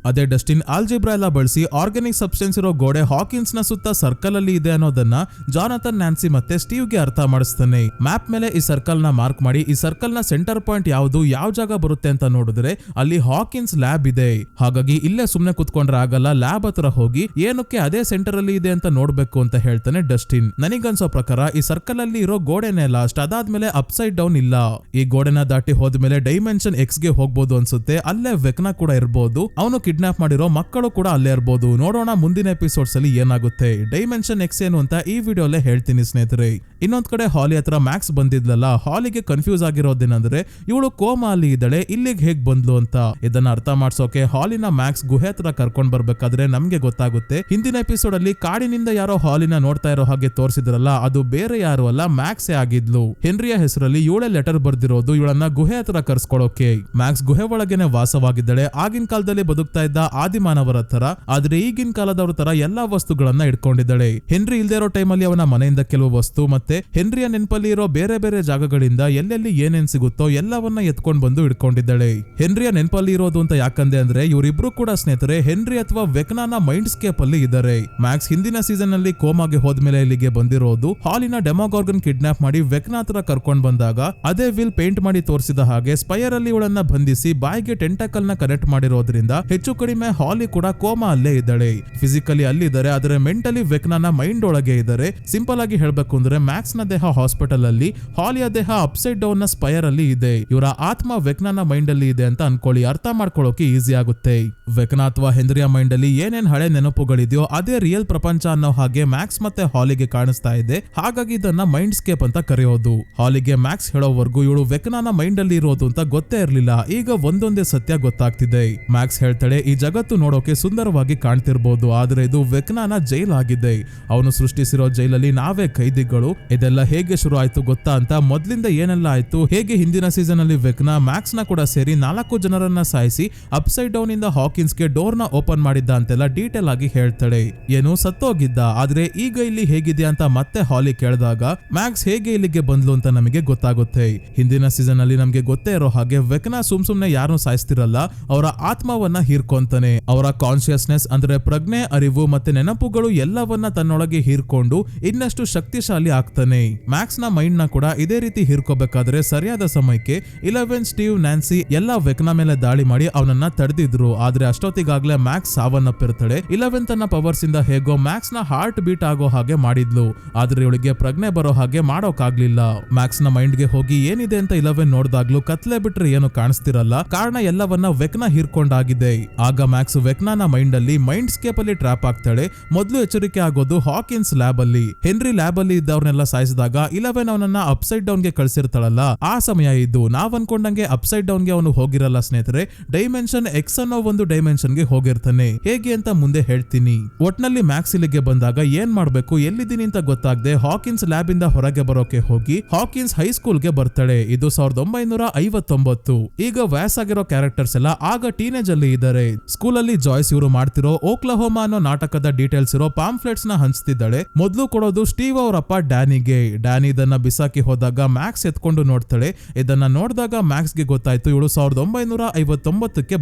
ಅದೇ ಡಸ್ಟಿನ್ ಆಲ್ಜಿಬ್ರಾ ಎಲ್ಲ ಬಳಸಿ ಆರ್ಗ್ಯಾನಿಕ್ ಸಬ್ಸ್ಟೆನ್ಸ್ ಇರೋ ಗೋಡೆ ಹಾಕಿನ್ಸ್ ನ ಸುತ್ತ ಸರ್ಕಲ್ ಅಲ್ಲಿ ಇದೆ ಅನ್ನೋದನ್ನ ಜಾನಥನ್, ನ್ಯಾನ್ಸಿ ಮತ್ತೆ ಸ್ಟೀವ್ ಗೆ ಅರ್ಥ ಮಾಡಿಸ್ತಾನೆ. ಮ್ಯಾಪ್ ಮೇಲೆ ಈ ಸರ್ಕಲ್ ನ ಮಾರ್ಕ್ ಮಾಡಿ ಈ ಸರ್ಕಲ್ ನ ಸೆಂಟರ್ ಪಾಯಿಂಟ್ ಯಾವುದು, ಯಾವ ಜಾಗ ಬರುತ್ತೆ ಅಂತ ನೋಡಿದ್ರೆ ಅಲ್ಲಿ ಹಾಕಿನ್ಸ್ ಲ್ಯಾಬ್ ಇದೆ. ಹಾಗಾಗಿ ಇಲ್ಲೇ ಸುಮ್ನೆ ಕುತ್ಕೊಂಡ್ರೆ ಆಗಲ್ಲ, ಲ್ಯಾಬ್ ಹತ್ರ ಹೋಗಿ ಏನಕ್ಕೆ ಅದೇ ಸೆಂಟರ್ ಅಲ್ಲಿ ಇದೆ ಅಂತ ನೋಡ್ಬೇಕು ಅಂತ ಹೇಳ್ತಾನೆ ಡಸ್ಟಿನ್. ನನಗನ್ಸೋ ಪ್ರಕಾರ ಈ ಸರ್ಕಲ್ ಅಲ್ಲಿ ಇರೋ ಗೋಡೆನೇ ಲಾಸ್ಟ್, ಅದಾದ್ಮೇಲೆ ಅಪ್ಸೈಡ್ ಡೌನ್ ಇಲ್ಲ. ಈ ಗೋಡೆನ ದಾಟಿ ಹೋದ್ಮೇಲೆ ಡೈಮೆನ್ಷನ್ ಎಕ್ಸ್ ಗೆ ಹೋಗ್ಬೋದು ಅನ್ಸುತ್ತೆ, ಅಲ್ಲೇ ವೆಕ್ನಾ ಕೂಡ ಇರ್ಬೋದು. ಅವನು ಕಿಡ್ನಾಪ್ ಮಾಡಿರೋ ಮಕ್ಕಳು ಕೂಡ ಅಲ್ಲೇ ಇರ್ಬೋದು. ನೋಡೋಣ ಮುಂದಿನ ಎಪಿಸೋಡ್ಸ್ ಅಲ್ಲಿ ಏನಾಗುತ್ತೆ. ಡೈಮೆನ್ಷನ್ ಎಕ್ಸ್ ಏನು ಅಂತ ಈ ವಿಡಿಯೋಲ್ಲೇ ಹೇಳ್ತೀನಿ ಸ್ನೇಹಿತರೆ. ಇನ್ನೊಂದ್ ಕಡೆ ಹಾಲಿ ಹತ್ರ ಮ್ಯಾಕ್ಸ್ ಬಂದಿದ್ಲಲ್ಲ, ಹಾಲಿಗೆ ಕನ್ಫ್ಯೂಸ್ ಆಗಿರೋದೇನಂದ್ರೆ ಇವಳು ಕೋಮಾ ಅಲ್ಲಿ ಇದ್ದಾಳೆ, ಇಲ್ಲಿಗೆ ಹೇಗ್ ಬಂದ್ಲು ಅಂತ. ಇದನ್ನ ಅರ್ಥ ಮಾಡ್ಸೋಕೆ ಹಾಲಿನ ಮ್ಯಾಕ್ಸ್ ಗುಹೆ ಹತ್ರ ಕರ್ಕೊಂಡ್ ಬರ್ಬೇಕಾದ್ರೆ ನಮ್ಗೆ ಗೊತ್ತಾಗುತ್ತೆ ಹಿಂದಿನ ಎಪಿಸೋಡ್ ಅಲ್ಲಿ ಕಾಡಿನಿಂದ ಯಾರೋ ಹಾಲಿನ ನೋಡ್ತಾ ಇರೋ ಹಾಗೆ ತೋರಿಸಿದ್ರಲ್ಲ, ಅದು ಬೇರೆ ಯಾರು ಅಲ್ಲ ಮ್ಯಾಕ್ಸೇ ಆಗಿದ್ಲು. ಹೆನ್ರಿಯ ಹೆಸರಲ್ಲಿ ಇವಳೆ ಲೆಟರ್ ಬರ್ದಿರೋದು ಇವಳನ್ನ ಗುಹೆ ಹತ್ರ ಕರ್ಸ್ಕೊಳೋಕೆ. ಮ್ಯಾಕ್ಸ್ ಗುಹೆ ಒಳಗೇನೆ ವಾಸವಾಗಿದ್ದಾಳೆ. ಆಗಿನ ಕಾಲದಲ್ಲಿ ಬದುಕ್ತಾ ಇದ್ದ ಆದಿಮಾನವರ ತರ, ಆದ್ರೆ ಈಗಿನ ಕಾಲದವ್ರ ತರ ಎಲ್ಲಾ ವಸ್ತುಗಳನ್ನ ಇಟ್ಕೊಂಡಿದ್ದಾಳೆ. ಹೆನ್ರಿ ಇಲ್ದೇ ಇರೋ ಟೈಮಲ್ಲಿ ಅವನ ಮನೆಯಿಂದ ಕೆಲವು ವಸ್ತು ಮತ್ತೆ ಹೆನ್ರಿಯ ನೆನಪಲ್ಲಿ ಇರೋ ಬೇರೆ ಬೇರೆ ಜಾಗಗಳಿಂದ ಎಲ್ಲೆಲ್ಲಿ ಏನೇನ್ ಸಿಗುತ್ತೋ ಎಲ್ಲವನ್ನ ಎತ್ಕೊಂಡ್ ಬಂದು ಇಟ್ಕೊಂಡಿದ್ದಾಳೆ. ಹೆನ್ರಿಯ ನೆನಪಲ್ಲಿ ಇರೋದು ಅಂತ ಯಾಕಂದೆ ಅಂದ್ರೆ ಇವರಿಬ್ರು ಕೂಡ ಸ್ನೇಹಿತರೆ ಹೆನ್ರಿ ಅಥವಾ ವೆಕ್ನಾನ ಮೈಂಡ್ ಸ್ಕೇಪ್ ಅಲ್ಲಿ ಇದ್ದಾರೆ. ಮ್ಯಾಕ್ಸ್ ಹಿಂದಿನ ಸೀಸನ್ ಅಲ್ಲಿ ಕೋಮಾಗೆ ಹೋದ್ಮೇಲೆ ಇಲ್ಲಿಗೆ ಬಂದಿರೋದು ಹಾಲಿನ ಡೆಮೋಗಾರ್ಗನ್ ಕಿಡ್ನಾಪ್ ಮಾಡಿ ವೆಕ್ನಾ ಹತ್ರ ಕರ್ಕೊಂಡ್ ಬಂದಾಗ ಅದೇ ವಿಲ್ ಪೇಂಟ್ ಮಾಡಿ ತೋರಿಸಿದ ಹಾಗೆ ಸ್ಪೈರ್ ಅಲ್ಲಿ ಇವಳನ್ನ ಬಂಧಿಸಿ ಬಾಯಿಗೆ ಟೆಂಟಕಲ್ ನ ಕನೆಕ್ಟ್ ಮಾಡಿರೋದ್ರಿಂದ ಹೆಚ್ಚು ಕಡಿಮೆ ಹಾಲಿ ಕೂಡ ಕೋಮಾ ಅಲ್ಲೇ ಇದ್ದಾಳೆ. ಫಿಸಿಕಲಿ ಅಲ್ಲಿದ್ದಾರೆ, ಆದ್ರೆ ಮೆಂಟಲಿ ವೆಕ್ನಾನ ಮೈಂಡ್ ಒಳಗೆ ಇದ್ದಾರೆ. ಸಿಂಪಲ್ ಆಗಿ ಹೇಳ್ಬೇಕು ಅಂದ್ರೆ ಮ್ಯಾಕ್ಸ್ ನ ದೇಹ ಹಾಸ್ಪಿಟಲ್ ಅಲ್ಲಿ, ಹಾಲಿಯ ದೇಹ ಅಪ್ಸೈಡ್ ಡೌನ್ ನ ಸ್ಪೈರ್ ಅಲ್ಲಿ ಇದೆ. ಇವರ ಆತ್ಮ ವೆಕ್ನಾನ ಮೈಂಡ್ ಅಲ್ಲಿ ಇದೆ ಅಂತ ಅನ್ಕೊಳ್ಳಿ, ಅರ್ಥ ಮಾಡ್ಕೊಳ್ಳೋಕೆ ಈಸಿ ಆಗುತ್ತೆ. ವೆಕ್ನಾ ಅಥವಾ ಹೆನ್ರಿಯ ಮೈಂಡ್ ಅಲ್ಲಿ ಏನೇನ್ ಹಳೆ ನೆನಪುಗಳಿದೆಯೋ ಅದೇ ರಿಯಲ್ ಪ್ರಪಂಚ ಅನ್ನೋ ಹಾಗೆ ಮ್ಯಾಕ್ಸ್ ಮತ್ತೆ ಹಾಲಿಗೆ ಕಾಣಿಸ್ತಾ ಇದೆ. ಹಾಗಾಗಿ ಇದನ್ನ ಮೈಂಡ್ ಸ್ಕೇಪ್ ಅಂತ ಕರೆಯೋದು. ಹಾಲಿಗೆ ಮ್ಯಾಕ್ಸ್ ಹೇಳೋವರೆಗೂ ಇವಳು ವೆಕ್ನಾನ ಮೈಂಡ್ ಅಲ್ಲಿ ಇರೋದು ಅಂತ ಗೊತ್ತೇ ಇರ್ಲಿಲ್ಲ. ಈಗ ಒಂದೊಂದೇ ಸತ್ಯ ಗೊತ್ತಾಗ್ತಿದೆ. ಮ್ಯಾಕ್ಸ್ ಹೇಳ್ತಾಳೆ ಈ ಜಗತ್ತು ನೋಡೋಕೆ ಸುಂದರವಾಗಿ ಕಾಣ್ತಿರ್ಬೋದು, ಆದ್ರೆ ಇದು ವೆಕ್ನಾನ ಜೈಲ್ ಆಗಿದೆ. ಅವನು ಸೃಷ್ಟಿಸಿರೋ ಜೈಲಲ್ಲಿ ನಾವೇ ಕೈದಿಗಳು. ಇದೆಲ್ಲ ಹೇಗೆ ಶುರು ಆಯ್ತು ಗೊತ್ತಾ ಅಂತ, ಮೊದ್ಲಿಂದ ಏನೆಲ್ಲ ಆಯ್ತು, ಹೇಗೆ ಹಿಂದಿನ ಸೀಸನ್ ಅಲ್ಲಿ ವೆಕ್ನಾ ಮ್ಯಾಕ್ಸ್ ನ ಕೂಡ ಸೇರಿ 4 ಜನರನ್ನ ಸಾಯಿಸಿ ಅಪ್ಸೈಡ್ ಡೌನ್ ಇಂದ ಹಾಕಿನ್ಸ್ ಗೆ ಡೋರ್ ನ ಓಪನ್ ಮಾಡಿದ್ದ ಅಂತೆಲ್ಲ ಡೀಟೇಲ್ ಆಗಿ ಹೇಳ್ತಾಳೆ. ಏನು ಸತ್ತೋಗಿದ್ದ, ಆದ್ರೆ ಈಗ ಇಲ್ಲಿ ಹೇಗಿದೆ ಅಂತ ಮತ್ತೆ ಹಾಲಿ ಕೇಳಿದಾಗ ಮ್ಯಾಕ್ಸ್ ಹೇಗೆ ಇಲ್ಲಿಗೆ ಬಂದ್ಲು ಅಂತ ನಮಗೆ ಗೊತ್ತಾಗುತ್ತೆ. ಹಿಂದಿನ ಸೀಸನ್ ಅಲ್ಲಿ ನಮ್ಗೆ ಗೊತ್ತೇ ಇರೋ ಹಾಗೆ ವೆಕ್ನಾ ಸುಮ್ನೆ ಯಾರನ್ನು ಸಾಯಿಸ್ತಿರಲ್ಲ, ಅವರ ಆತ್ಮವನ್ನ ಹೀರ್ಕೊಂತಾನೆ. ಅವರ ಕಾನ್ಶಿಯಸ್ನೆಸ್ ಅಂದ್ರೆ ಪ್ರಜ್ಞೆ, ಅರಿವು ಮತ್ತೆ ನೆನಪುಗಳು ಎಲ್ಲವನ್ನ ತನ್ನೊಳಗೆ ಹೀರ್ಕೊಂಡು ಇನ್ನಷ್ಟು ಶಕ್ತಿಶಾಲಿ ಆಗ್ತಾನೆ. ಮ್ಯಾಕ್ಸ್ ನ ಮೈಂಡ್ ನ ಕೂಡ ಇದೇ ರೀತಿ ಹೀರ್ಕೋಬೇಕಾದ್ರೆ ಸರಿಯಾದ ಸಮಯಕ್ಕೆ 11 ಸ್ಟೀವ್, ನ್ಯಾನ್ಸಿ ಎಲ್ಲ ವೆಕ್ನಾ ಮೇಲೆ ದಾಳಿ ಮಾಡಿ ಅವನನ್ನ ತಡೆದಿದ್ರು. ಆದ್ರೆ ಅಷ್ಟೊತ್ತಿಗಾಗ್ಲೇ ಮ್ಯಾಕ್ಸ್ ಸಾವನ್ನಪ್ಪಿರ್ತಾಳೆ. 11 ತನ್ನ ಪವರ್ಸ್ ಇಂದ ಹೇಗೋ ಮ್ಯಾಕ್ಸ್ ನ ಹಾರ್ಟ್ ಬೀಟ್ ಆಗೋ ಹಾಗೆ ಮಾಡಿದ್ಲು, ಆದ್ರೆ ಇವಳಿಗೆ ಪ್ರಜ್ಞೆ ಬರೋ ಹಾಗೆ ಮಾಡೋಕಾಗ್ಲಿಲ್ಲ. ಮ್ಯಾಕ್ಸ್ ನ ಮೈಂಡ್ ಗೆ ಹೋಗಿ ಏನಿದೆ ಅಂತ 11 ನೋಡ್ದಾಗ್ಲೂ ಕತ್ಲೆ ಬಿಟ್ರೆ ಏನು ಕಾಣಿಸ್ತಿರಲ್ಲ, ಕಾರಣ ಎಲ್ಲವನ್ನ ವೆಕ್ನಾ ಹೀರ್ಕೊಂಡಾಗಿದೆ. ಆಗ ಮ್ಯಾಕ್ಸ್ ವೆಕ್ನಾನ ಮೈಂಡ್ ಅಲ್ಲಿ ಮೈಂಡ್ ಸ್ಕೇಪ್ ಅಲ್ಲಿ ಟ್ರಾಪ್ ಆಗ್ತಾಳೆ. ಮೊದಲು ಎಚ್ಚರಿಕೆ ಆಗೋದು ಹಾಕಿನ್ಸ್ ಲ್ಯಾಬ್ ಅಲ್ಲಿ. ಹೆನ್ರಿ ಲ್ಯಾಬ್ ಅಲ್ಲಿ ಇದ್ದವ್ರನ್ನೆಲ್ಲ ಸಾಯಿಸಿದಾಗ 11 ಅವನನ್ನ ಅಪ್ಸೈಡ್ ಡೌನ್ ಗೆ ಕಳ್ಸಿರ್ತಾಳಲ್ಲ, ಆ ಸಮಯ ಇದು. ನಾವ್ ಅನ್ಕೊಂಡಂಗೆ ಅಪ್ಸೈಡ್ ಡೌನ್ ಗೆ ಅವನು ಹೋಗಿರಲ್ಲ ಸ್ನೇಹಿತರೆ, ಡೈಮೆನ್ಷನ್ ಎಕ್ಸ್ ಅನ್ನೋ ಒಂದು ಡೈಮೆನ್ಷನ್ ಗೆ ಹೋಗಿರ್ತಾನೆ. ಹೇಗೆ ಅಂತ ಮುಂದೆ ಹೇಳ್ತೀನಿ. ಒಟ್ನಲ್ಲಿ ಮ್ಯಾಕ್ಸ್ ಇಲ್ಲಿಗೆ ಬಂದಾಗ ಏನ್ ಮಾಡ್ಬೇಕು, ಎಲ್ಲಿದ್ದೀನಿ ಅಂತ ಗೊತ್ತಾಗದೆ ಹಾಕಿನ್ಸ್ ಲ್ಯಾಬ್ ಇಂದ ಹೊರಗೆ ಬರೋಕೆ ಹೋಗಿ ಹಾಕಿನ್ಸ್ ಹೈಸ್ಕೂಲ್ ಗೆ ಬರ್ತಾಳೆ. ಇದು 1959. ಈಗ ವಯಸ್ಸಾಗಿರೋ ಕ್ಯಾರೆಕ್ಟರ್ಸ್ ಎಲ್ಲ ಆಗ ಟೀನೇಜ್ ಅಲ್ಲಿ ಇದ್ದಾರೆ. ಸ್ಕೂಲ್ ಅಲ್ಲಿ ಜಾಯ್ಸ್ ಇವರು ಮಾಡ್ತಿರೋ ಓಕ್ಲಹೋಮಾ ಅನ್ನೋ ನಾಟಕದ ಡೀಟೇಲ್ಸ್ ಇರೋ ಪಾಂಫ್ಲೆಟ್ಸ್ ನ ಹಂಚ್ತಿದ್ದಾಳೆ. ಮೊದಲು ಕೊಡೋದು ಸ್ಟೀವ್ ಅವರಪ್ಪ ಡ್ಯಾನಿಗೆ. ಡ್ಯಾನಿ ಇದನ್ನ ಬಿಸಾಕಿ ಹೋದಾಗ ಮ್ಯಾಕ್ಸ್ ಎತ್ಕೊಂಡು ನೋಡ್ತಾಳೆ. ಇದನ್ನ ನೋಡಿದಾಗ ಮ್ಯಾಕ್ಸ್ ಗೆ ಗೊತ್ತಾಯ್ತು ಇವಳು 1959ಕ್ಕೆ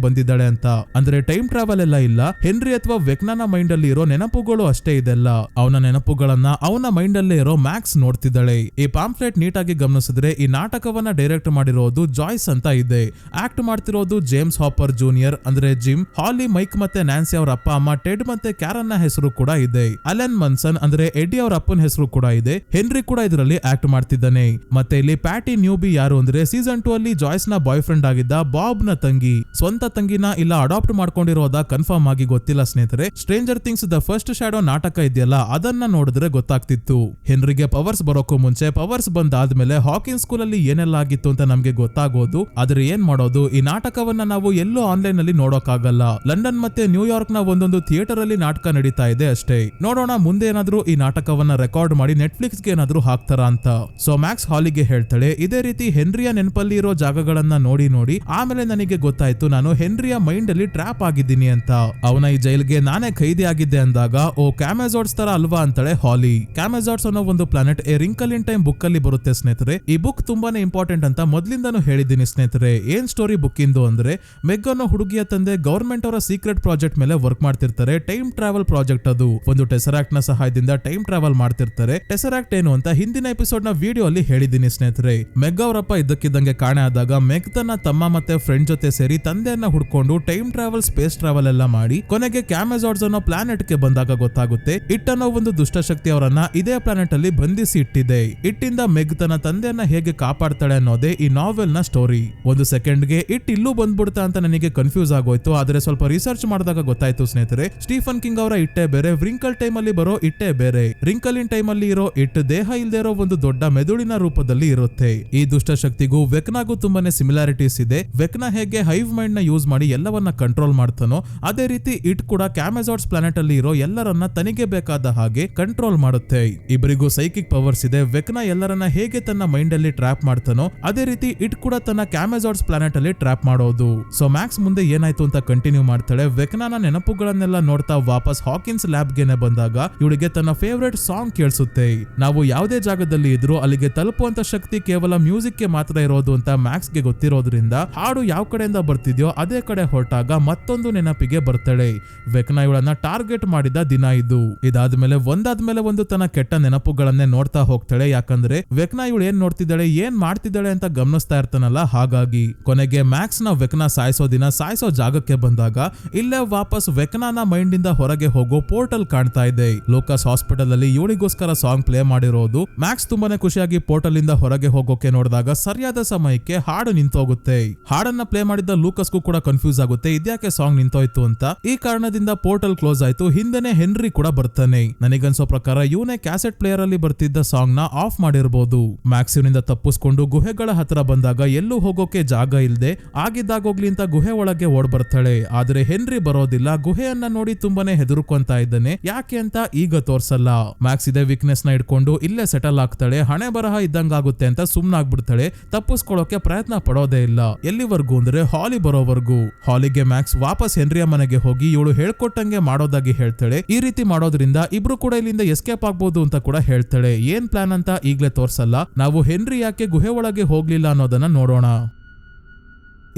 ಬಂದಿದ್ದಾಳೆ ಅಂತ. ಅಂದ್ರೆ ಟೈಮ್ ಟ್ರಾವೆಲ್ ಎಲ್ಲ ಇಲ್ಲ, ಹೆನ್ರಿ ಅಥವಾ ವೆಕ್ನಾನ ಮೈಂಡ್ ಅಲ್ಲಿ ಇರೋ ನೆನಪುಗಳು ಅಷ್ಟೇ ಇದೆಲ್ಲ. ಅವನ ನೆನಪುಗಳನ್ನ ಅವನ ಮೈಂಡ್ ಅಲ್ಲೇ ಇರೋ ಮ್ಯಾಕ್ಸ್ ನೋಡ್ತಿದ್ದಾಳೆ. ಈ ಪಾಂಫ್ಲೆಟ್ ನೀಟಾಗಿ ಗಮನಿಸಿದ್ರೆ ಈ ನಾಟಕವನ್ನ ಡೈರೆಕ್ಟ್ ಮಾಡಿರೋದು ಜಾಯ್ಸ್ ಅಂತ ಇದೆ. ಆಕ್ಟ್ ಮಾಡ್ತಿರೋದು ಜೇಮ್ಸ್ ಹಾಪರ್ ಜೂನಿಯರ್ ಅಂದ್ರೆ ಜಿಮ್. ಹಾಲಿ, ಮೈಕ್ ಮತ್ತೆ ನ್ಯಾನ್ಸಿ ಅವರ ಅಪ್ಪ ಅಮ್ಮ ಟೆಡ್ ಮತ್ತೆ ಕ್ಯಾರನ್ ನ ಹೆಸರು ಕೂಡ ಇದೆ. ಅಲೆನ್ ಮನ್ಸನ್ ಅಂದ್ರೆ ಎಡ್ಡಿ ಅವರ ಅಪ್ಪನ ಹೆಸರು ಕೂಡ ಇದೆ. ಹೆನ್ರಿ ಕೂಡ ಇದರಲ್ಲಿ ಆಕ್ಟ್ ಮಾಡ್ತಿದ್ದಾನೆ. ಮತ್ತೆ ಇಲ್ಲಿ ಪ್ಯಾಟಿ ನ್ಯೂಬಿ ಯಾರು ಅಂದ್ರೆ ಸೀಸನ್ 2 ಅಲ್ಲಿ ಜಾಯ್ಸ್ ನ ಬಾಯ್ ಫ್ರೆಂಡ್ ಆಗಿದ್ದ ಬಾಬ್ ನ ತಂಗಿ. ಸ್ವಂತ ತಂಗಿನ ಇಲ್ಲ ಅಡಾಪ್ಟ್ ಮಾಡ್ಕೊಂಡಿರೋದ ಕನ್ಫರ್ಮ್ ಆಗಿ ಗೊತ್ತಿಲ್ಲ ಸ್ನೇಹಿತರೆ. Stranger things the first shadow ನಾಟಕ ಇದೆಯಲ್ಲ, ಅದನ್ನ ನೋಡಿದ್ರೆ ಗೊತ್ತಾಗ್ತಿತ್ತು. ಹೆನ್ರಿಗೆ ಪವರ್ಸ್ ಬರೋಕ್ಕೂ ಮುಂಚೆ, ಪವರ್ಸ್ ಬಂದಾದ್ಮೇಲೆ ಹಾಕಿನ್ ಸ್ಕೂಲ್ ಅಲ್ಲಿ ಏನೆಲ್ಲ ಆಗಿತ್ತು ಅಂತ ನಮ್ಗೆ ಗೊತ್ತಾಗೋದು. ಆದ್ರೆ ಏನ್ ಮಾಡೋದು, ಈ ನಾಟಕವನ್ನ ನಾವು ಎಲ್ಲೋ ಆನ್ಲೈನ್ ಅಲ್ಲಿ ನೋಡೋಕ್ಕಾಗಲ್ಲ. ಲಂಡನ್ ಮತ್ತೆ ನ್ಯೂಯಾರ್ಕ್ ನ ಒಂದೊಂದು ಥಿಯೇಟರ್ ಅಲ್ಲಿ ನಾಟಕ ನಡೀತಾ ಇದೆ ಅಷ್ಟೇ. ನೋಡೋಣ ಮುಂದೆ ಏನಾದ್ರೂ ಈ ನಾಟಕವನ್ನ ರೆಕಾರ್ಡ್ ಮಾಡಿ ನೆಟ್ಫ್ಲಿಕ್ಸ್ ಗೆ ಏನಾದ್ರೂ ಹಾಕ್ತಾರ ಅಂತ. ಸೊ ಮ್ಯಾಕ್ಸ್ ಹಾಲಿಗೆ ಹೇಳ್ತಾಳೆ, ಇದೇ ರೀತಿ ಹೆನ್ರಿಯ ನೆನಪಲ್ಲಿ ಇರೋ ಜಾಗಗಳನ್ನ ನೋಡಿ ನೋಡಿ ಆಮೇಲೆ ನನಗೆ ಗೊತ್ತಾಯ್ತು ನಾನು ಹೆನ್ರಿಯ ಮೈಂಡ್ ಅಲ್ಲಿ ಟ್ರಾಪ್ ಆಗಿದ್ದೀನಿ ಅಂತ. ಅವನ ಈ ಜೈಲ್ಗೆ ನಾನೇ ಖೈದಿ ಆಗಿದ್ದೆ ಅಂದಾಗ, ಓ ಕ್ಯಾಮೆಜಾಡ್ಸ್ ತರ ಅಲ್ವಾ ಅಂತಾಳೆ ಹಾಲಿ. ಕ್ಯಾಮೆಜಾಡ್ಸ್ ಅನ್ನೋ ಒಂದು planet A wrinkle in time book ಅಲ್ಲಿ ಬರುತ್ತೆ ಸ್ನೇಹಿತರೆ. ಈ ಬುಕ್ ತುಂಬಾನೇ ಇಂಪಾರ್ಟೆಂಟ್ ಅಂತ ಮೊದ್ಲಿಂದಾನು ಹೇಳಿದ್ದೀನಿ ಸ್ನೇಹಿತರೆ. ಏನ್ ಸ್ಟೋರಿ ಬುಕ್ ಇಂದು ಅಂದ್ರೆ, ಮೆಗ್ ಅನ್ನೋ ಹುಡುಗಿಯ ತಂದೆ ಗವರ್ಮೆಂಟ್ ಅವರ ಸೀಕ್ರೆಟ್ ಪ್ರಾಜೆಕ್ಟ್ ಮೇಲೆ ವರ್ಕ್ ಮಾಡ್ತಿರ್ತಾರೆ. ಟೈಮ್ ಟ್ರಾವೆಲ್ ಪ್ರಾಜೆಕ್ಟ್ ಅದು. ಒಂದು ಟೆಸರಾಕ್ಟ್ ನ ಸಹಾಯದಿಂದ ಟೈಮ್ ಟ್ರಾವೆಲ್ ಮಾಡ್ತಿರ್ತಾರೆ. ಟೆಸರಾಕ್ಟ್ ಏನು ಅಂತ ಹಿಂದಿನ ಎಪಿಸೋಡ್ ನ ವಿಡಿಯೋ ಅಲ್ಲಿ ಹೇಳಿದ್ದೀನಿ ಸ್ನೇಹಿತರೆ. ಮೆಗ್ ಅವರಪ್ಪ ಇದ್ದಕ್ಕಿದ್ದಂಗೆ ಕಾಣೆ ಆದಾಗ ಮೆಗ್ ತನ್ನ ತಮ್ಮ ಮತ್ತೆ ಫ್ರೆಂಡ್ ಜೊತೆ ಸೇರಿ ತಂದೆಯನ್ನ ಹುಡ್ಕೊಂಡು ಟೈಮ್ ಟ್ರಾವೆಲ್, ಸ್ಪೇಸ್ ಟ್ರಾವೆಲ್ ಎಲ್ಲ ಮಾಡಿ ಕೊನೆಗೆ ಕ್ಯಾಮೆಜಾಡ್ಸ್ ಅನ್ನೋ ಪ್ಲಾನೆಟ್ ಗೆ ಬಂದಾಗ ಗೊತ್ತಾಗುತ್ತೆ ಇಟ್ ಅನ್ನೋ ಒಂದು ದುಷ್ಟಶಕ್ತಿ ಅವರನ್ನ ಇದೇ ಪ್ಲಾನೆಟ್ ಅಲ್ಲಿ ಬಂಧಿಸಿ ಇಟ್ಟಿದೆ. ಇಟ್ಟಿಂದ ಮೆಗ್ ತನ್ನ ತಂದೆಯನ್ನ ಹೇಗೆ ಕಾಪಾಡ್ತಾಳೆ ಅನ್ನೋದೇ ಈ ನಾವೆಲ್ ನ ಸ್ಟೋರಿ. ಒಂದು ಸೆಕೆಂಡ್ ಗೆ ಇಟ್ ಇಲ್ಲೂ ಬಂದ್ಬಿಡ್ತಾ ಅಂತ ನನಗೆ ಕನ್ಫ್ಯೂಸ್ ಆಗೋಯ್ತು. ಆದ್ರೆ ಸ್ವಲ್ಪ ರಿಸರ್ಚ್ ಮಾಡಿದಾಗ ಗೊತ್ತಾಯ್ತು ಸ್ನೇಹಿತರೆ, ಸ್ಟೀಫನ್ ಕಿಂಗ್ ಅವರ ಇಟ್ಟೆ ಬೇರೆ, ವ್ರಿಂಕಲ್ ಟೈಮ್ ಅಲ್ಲಿ ಬರೋ ಇಟ್ಟೆ ಬೇರೆ. ವ್ರಿಂಕಲ್ ಇನ್ ಟೈಮ್ ಅಲ್ಲಿ ಇರೋ ಇಟ್ಟು ದೇಹ ಇಲ್ದೇ ಇರೋ ಒಂದು ದೊಡ್ಡ ಮೆದುಳಿನ ರೂಪದಲ್ಲಿ ಇರುತ್ತೆ. ಈ ದುಷ್ಟ ಶಕ್ತಿಗೂ ವೆಕ್ನಾಗೂ ತುಂಬಾನೇ ಸಿಮಿಲಾರಿಟೀಸ್ ಇದೆ. ವೆಕ್ನಾ ಹೇಗೆ ಹೈವ್ ಮೈಂಡ್ ನ ಯೂಸ್ ಮಾಡಿ ಎಲ್ಲವನ್ನ ಕಂಟ್ರೋಲ್ ಮಾಡ್ತಾನೋ, ಅದೇ ರೀತಿ ಇಟ್ ಕೂಡ ಕ್ಯಾಮೆಜಾರ್ಡ್ಸ್ ಪ್ಲಾನೆಟ್ ಅಲ್ಲಿ ಇರೋ ಎಲ್ಲರನ್ನ ತನಿಗೆ ಬೇಕಾದ ಹಾಗೆ ಕಂಟ್ರೋಲ್ ಮಾಡುತ್ತೆ. ಇಬ್ಬರಿಗೂ ಸೈಕಿಕ್ ಪವರ್ಸ್ ಇದೆ. ವೆಕ್ನಾ ಎಲ್ಲರನ್ನ ಹೇಗೆ ತನ್ನ ಮೈಂಡ್ ಅಲ್ಲಿ ಟ್ರ್ಯಾಪ್ ಮಾಡ್ತಾನೋ, ಅದೇ ರೀತಿ ಇಟ್ ಕೂಡ ತನ್ನ ಕ್ಯಾಮೆಜಾರ್ಡ್ಸ್ ಪ್ಲಾನೆಟ್ ಅಲ್ಲಿ ಟ್ರ್ಯಾಪ್ ಮಾಡೋದು. ಸೊ ಮ್ಯಾಕ್ಸ್ ಮುಂದೆ ಏನಾಯ್ತು ಅಂತ ಕಂಟಿನ್ಯೂ ಮಾಡ್ತಾಳೆ. ವೆಕ್ನಾನ ನೆನಪುಗಳನ್ನೆಲ್ಲ ನೋಡ್ತಾ ವಾಪಸ್ ಹಾಕಿನ್ಸ್ ಲ್ಯಾಬ್ ಗೆನೆ ಬಂದಾಗ ಇವಳಿಗೆ ತನ್ನ ಫೇವರೇಟ್ ಸಾಂಗ್ ಕೇಳಿಸುತ್ತೆ. ನಾವು ಯಾವುದೇ ಜಾಗದಲ್ಲಿ ಇದ್ರು ಅಲ್ಲಿಗೆ ತಲುಪುವಂತ ಶಕ್ತಿ ಕೇವಲ ಮ್ಯೂಸಿಕ್ ಗೆ ಮಾತ್ರ ಇರೋದು ಅಂತ ಮ್ಯಾಕ್ಸ್ ಗೆ ಗೊತ್ತಿರೋದ್ರಿಂದ ಹಾಡು ಯಾವ ಕಡೆಯಿಂದ ಬರ್ತಿದ್ಯೋ ಅದೇ ಕಡೆ ಹೊರಟಾಗ ಮತ್ತೊಂದು ನೆನಪಿಗೆ ಬರ್ತಾಳೆ. ವೆಕ್ನಾ ಇವಳನ್ನ ಟಾರ್ಗೆಟ್ ಮಾಡಿದ ದಿನ ಇದು. ಇದಾದ್ಮೇಲೆ ಒಂದಾದ್ಮೇಲೆ ಒಂದು ತನ್ನ ಕೆಟ್ಟ ನೆನಪುಗಳನ್ನೇ ನೋಡ್ತಾ ಹೋಗ್ತಾಳೆ. ಯಾಕಂದ್ರೆ ವೆಕ್ನಾ ಇವಳು ಏನ್ ನೋಡ್ತಿದ್ದಾಳೆ, ಏನ್ ಮಾಡ್ತಿದ್ದಾಳೆ ಅಂತ ಗಮನಿಸ್ತಾ ಇರ್ತಾನಲ್ಲ. ಹಾಗಾಗಿ ಕೊನೆಗೆ ಮ್ಯಾಕ್ಸ್ ನ ವೆಕ್ನಾ ಸಾಯಿಸೋ ದಿನ ಸಾಯಿಸೋ ಜಾಗಕ್ಕೆ ಬಂದಾಗ ಇಲ್ಲೇ ವಾಪಸ್ ವೆಕ್ನಾನ ಮೈಂಡ್ ಇಂದ ಹೊರಗೆ ಹೋಗೋ ಪೋರ್ಟಲ್ ಕಾಣ್ತಾ ಇದೆ. ಲೋಕಸ್ ಹಾಸ್ಪಿಟಲ್ ಅಲ್ಲಿ ಇವಳಿಗೋಸ್ಕರ ಸಾಂಗ್ ಪ್ಲೇ ಮಾಡಿರೋದು. ಮ್ಯಾಕ್ಸ್ ತುಂಬಾನೇ ಖುಷಿಯಾಗಿ ಪೋರ್ಟಲ್ ಇಂದ ಹೊರಗೆ ಹೋಗೋಕೆ ನೋಡಿದಾಗ ಸರಿಯಾದ ಸಮಯಕ್ಕೆ ಹಾಡು ನಿಂತೋಗುತ್ತೆ. ಹಾಡನ್ನ ಪ್ಲೇ ಮಾಡಿದ ಲೂಕಸ್ಗೂ ಕೂಡ ಕನ್ಫ್ಯೂಸ್ ಆಗುತ್ತೆ, ಇದ್ಯಾಕೆ ಸಾಂಗ್ ನಿಂತೋಯ್ತು ಅಂತ. ಈ ಕಾರಣದಿಂದ ಪೋರ್ಟಲ್ ಕ್ಲೋಸ್ ಆಯ್ತು. ಹಿಂದೆನೆ ಹೆನ್ರಿ ಕೂಡ ಬರ್ತಾನೆ. ನನಗನ್ಸೋ ಪ್ರಕಾರ ಇವನೇ ಕ್ಯಾಸೆಟ್ ಪ್ಲೇಯರ್ ಅಲ್ಲಿ ಬರ್ತಿದ್ದ ಸಾಂಗ್ ನ ಆಫ್ ಮಾಡಿರ್ಬೋದು. ಮ್ಯಾಕ್ಸ್ ಇವನಿಂದ ತಪ್ಪಿಸ್ಕೊಂಡು ಗುಹೆಗಳ ಹತ್ರ ಬಂದಾಗ ಎಲ್ಲೂ ಹೋಗೋಕೆ ಜಾಗ ಇಲ್ದೆ ಆಗಿದ್ದಾಗೋಗ್ಲಿ ಅಂತ ಗುಹೆ ಒಳಗೆ ಓಡ್ ಬರ್ತಾಳೆ. ಆದ್ರೆ ಹೆನ್ರಿ ಬರೋದಿಲ್ಲ. ಗುಹೆಯನ್ನ ನೋಡಿ ತುಂಬಾನೇ ಹೆದರ್ಕೊಂತ ಇದ್ದಾನೆ. ಯಾಕೆ ಅಂತ ಈಗ ತೋರ್ಸಲ್ಲ. ಮ್ಯಾಕ್ಸ್ ಇದೇ ವೀಕ್ನೆಸ್ ನ ಇಟ್ಕೊಂಡು ಇಲ್ಲೇ ಸೆಟಲ್ ಆಗ್ತಾಳೆ. ಹಣೆ ಬರಹ ಇದ್ದಂಗಾಗುತ್ತೆ ಅಂತ ಸುಮ್ನಾಗ್ಬಿಡ್ತಾಳೆ. ತಪ್ಪಿಸ್ಕೊಳ್ಳೋಕೆ ಪ್ರಯತ್ನ ಪಡೋದೇ ಇಲ್ಲ. ಎಲ್ಲಿವರೆಗೂ ಅಂದ್ರೆ ಹಾಲಿ ಬರೋವರೆಗೂ. ಹಾಲಿಗೆ ಮ್ಯಾಕ್ಸ್ ವಾಪಸ್ ಹೆನ್ರಿಯ ಮನೆಗೆ ಹೋಗಿ ಇವಳು ಹೇಳ್ಕೊಟ್ಟಂಗೆ ಮಾಡೋದಾಗಿ ಹೇಳ್ತಾಳೆ. ಈ ರೀತಿ ಮಾಡೋದ್ರಿಂದ ಇಬ್ರು ಕೂಡ ಇಲ್ಲಿಂದ ಎಸ್ಕೇಪ್ ಆಗ್ಬೋದು ಅಂತ ಕೂಡ ಹೇಳ್ತಾಳೆ. ಏನ್ ಪ್ಲಾನ್ ಅಂತ ಈಗ್ಲೇ ತೋರ್ಸಲ್ಲ. ನಾವು ಹೆನ್ರಿ ಯಾಕೆ ಗುಹೆ ಒಳಗೆ ಹೋಗ್ಲಿಲ್ಲ ಅನ್ನೋದನ್ನ ನೋಡೋಣ.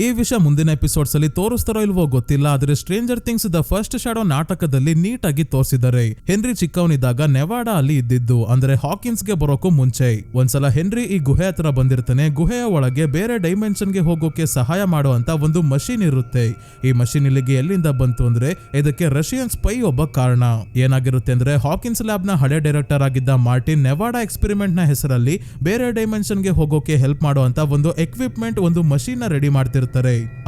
ಈ ವಿಷಯ ಮುಂದಿನ ಎಪಿಸೋಡ್ಸ್ ಅಲ್ಲಿ ತೋರಿಸ್ತಾರೋ ಇಲ್ವೋ ಗೊತ್ತಿಲ್ಲ. ಆದ್ರೆ stranger things the first shadow ನಾಟಕದಲ್ಲಿ ನೀಟಾಗಿ ತೋರಿಸಿದ್ದಾರೆ. ಹೆನ್ರಿ ಚಿಕ್ಕವನಿದ್ದಾಗ ನೆವಾಡಾ ಅಲ್ಲಿ ಇದ್ದಿದ್ದು, ಅಂದ್ರೆ ಹಾಕಿನ್ಸ್ ಗೆ ಬರೋಕು ಮುಂಚೆ. ಒಂದ್ಸಲ ಹೆನ್ರಿ ಈ ಗುಹೆ ಹತ್ರ ಬಂದಿರ್ತಾನೆ. ಗುಹೆಯ ಒಳಗೆ ಬೇರೆ ಡೈಮೆನ್ಷನ್ ಗೆ ಹೋಗೋಕೆ ಸಹಾಯ ಮಾಡುವಂತ ಒಂದು ಮಷೀನ್ ಇರುತ್ತೆ. ಈ ಮಷೀನ್ ಇಲ್ಲಿಗೆ ಎಲ್ಲಿಂದ ಬಂತು ಅಂದ್ರೆ ಇದಕ್ಕೆ ರಷ್ಯನ್ ಸ್ಪೈ ಒಬ್ಬ ಕಾರಣ. ಏನಾಗಿರುತ್ತೆ ಅಂದ್ರೆ ಹಾಕಿನ್ಸ್ ಲ್ಯಾಬ್ ನ ಹಳೆ ಡೈರೆಕ್ಟರ್ ಆಗಿದ್ದ ಮಾರ್ಟಿನ್ ನೆವಾಡಾ ಎಕ್ಸ್ಪೆರಿಮೆಂಟ್ ನ ಹೆಸರಲ್ಲಿ ಬೇರೆ ಡೈಮೆನ್ಷನ್ ಗೆ ಹೋಗೋಕೆ ಹೆಲ್ಪ್ ಮಾಡುವಂತ ಒಂದು ಎಕ್ವಿಪ್ಮೆಂಟ್, ಒಂದು ಮಷೀನ್ ನ ರೆಡಿ ಮಾಡ್ತಿರ್ತಾರೆ.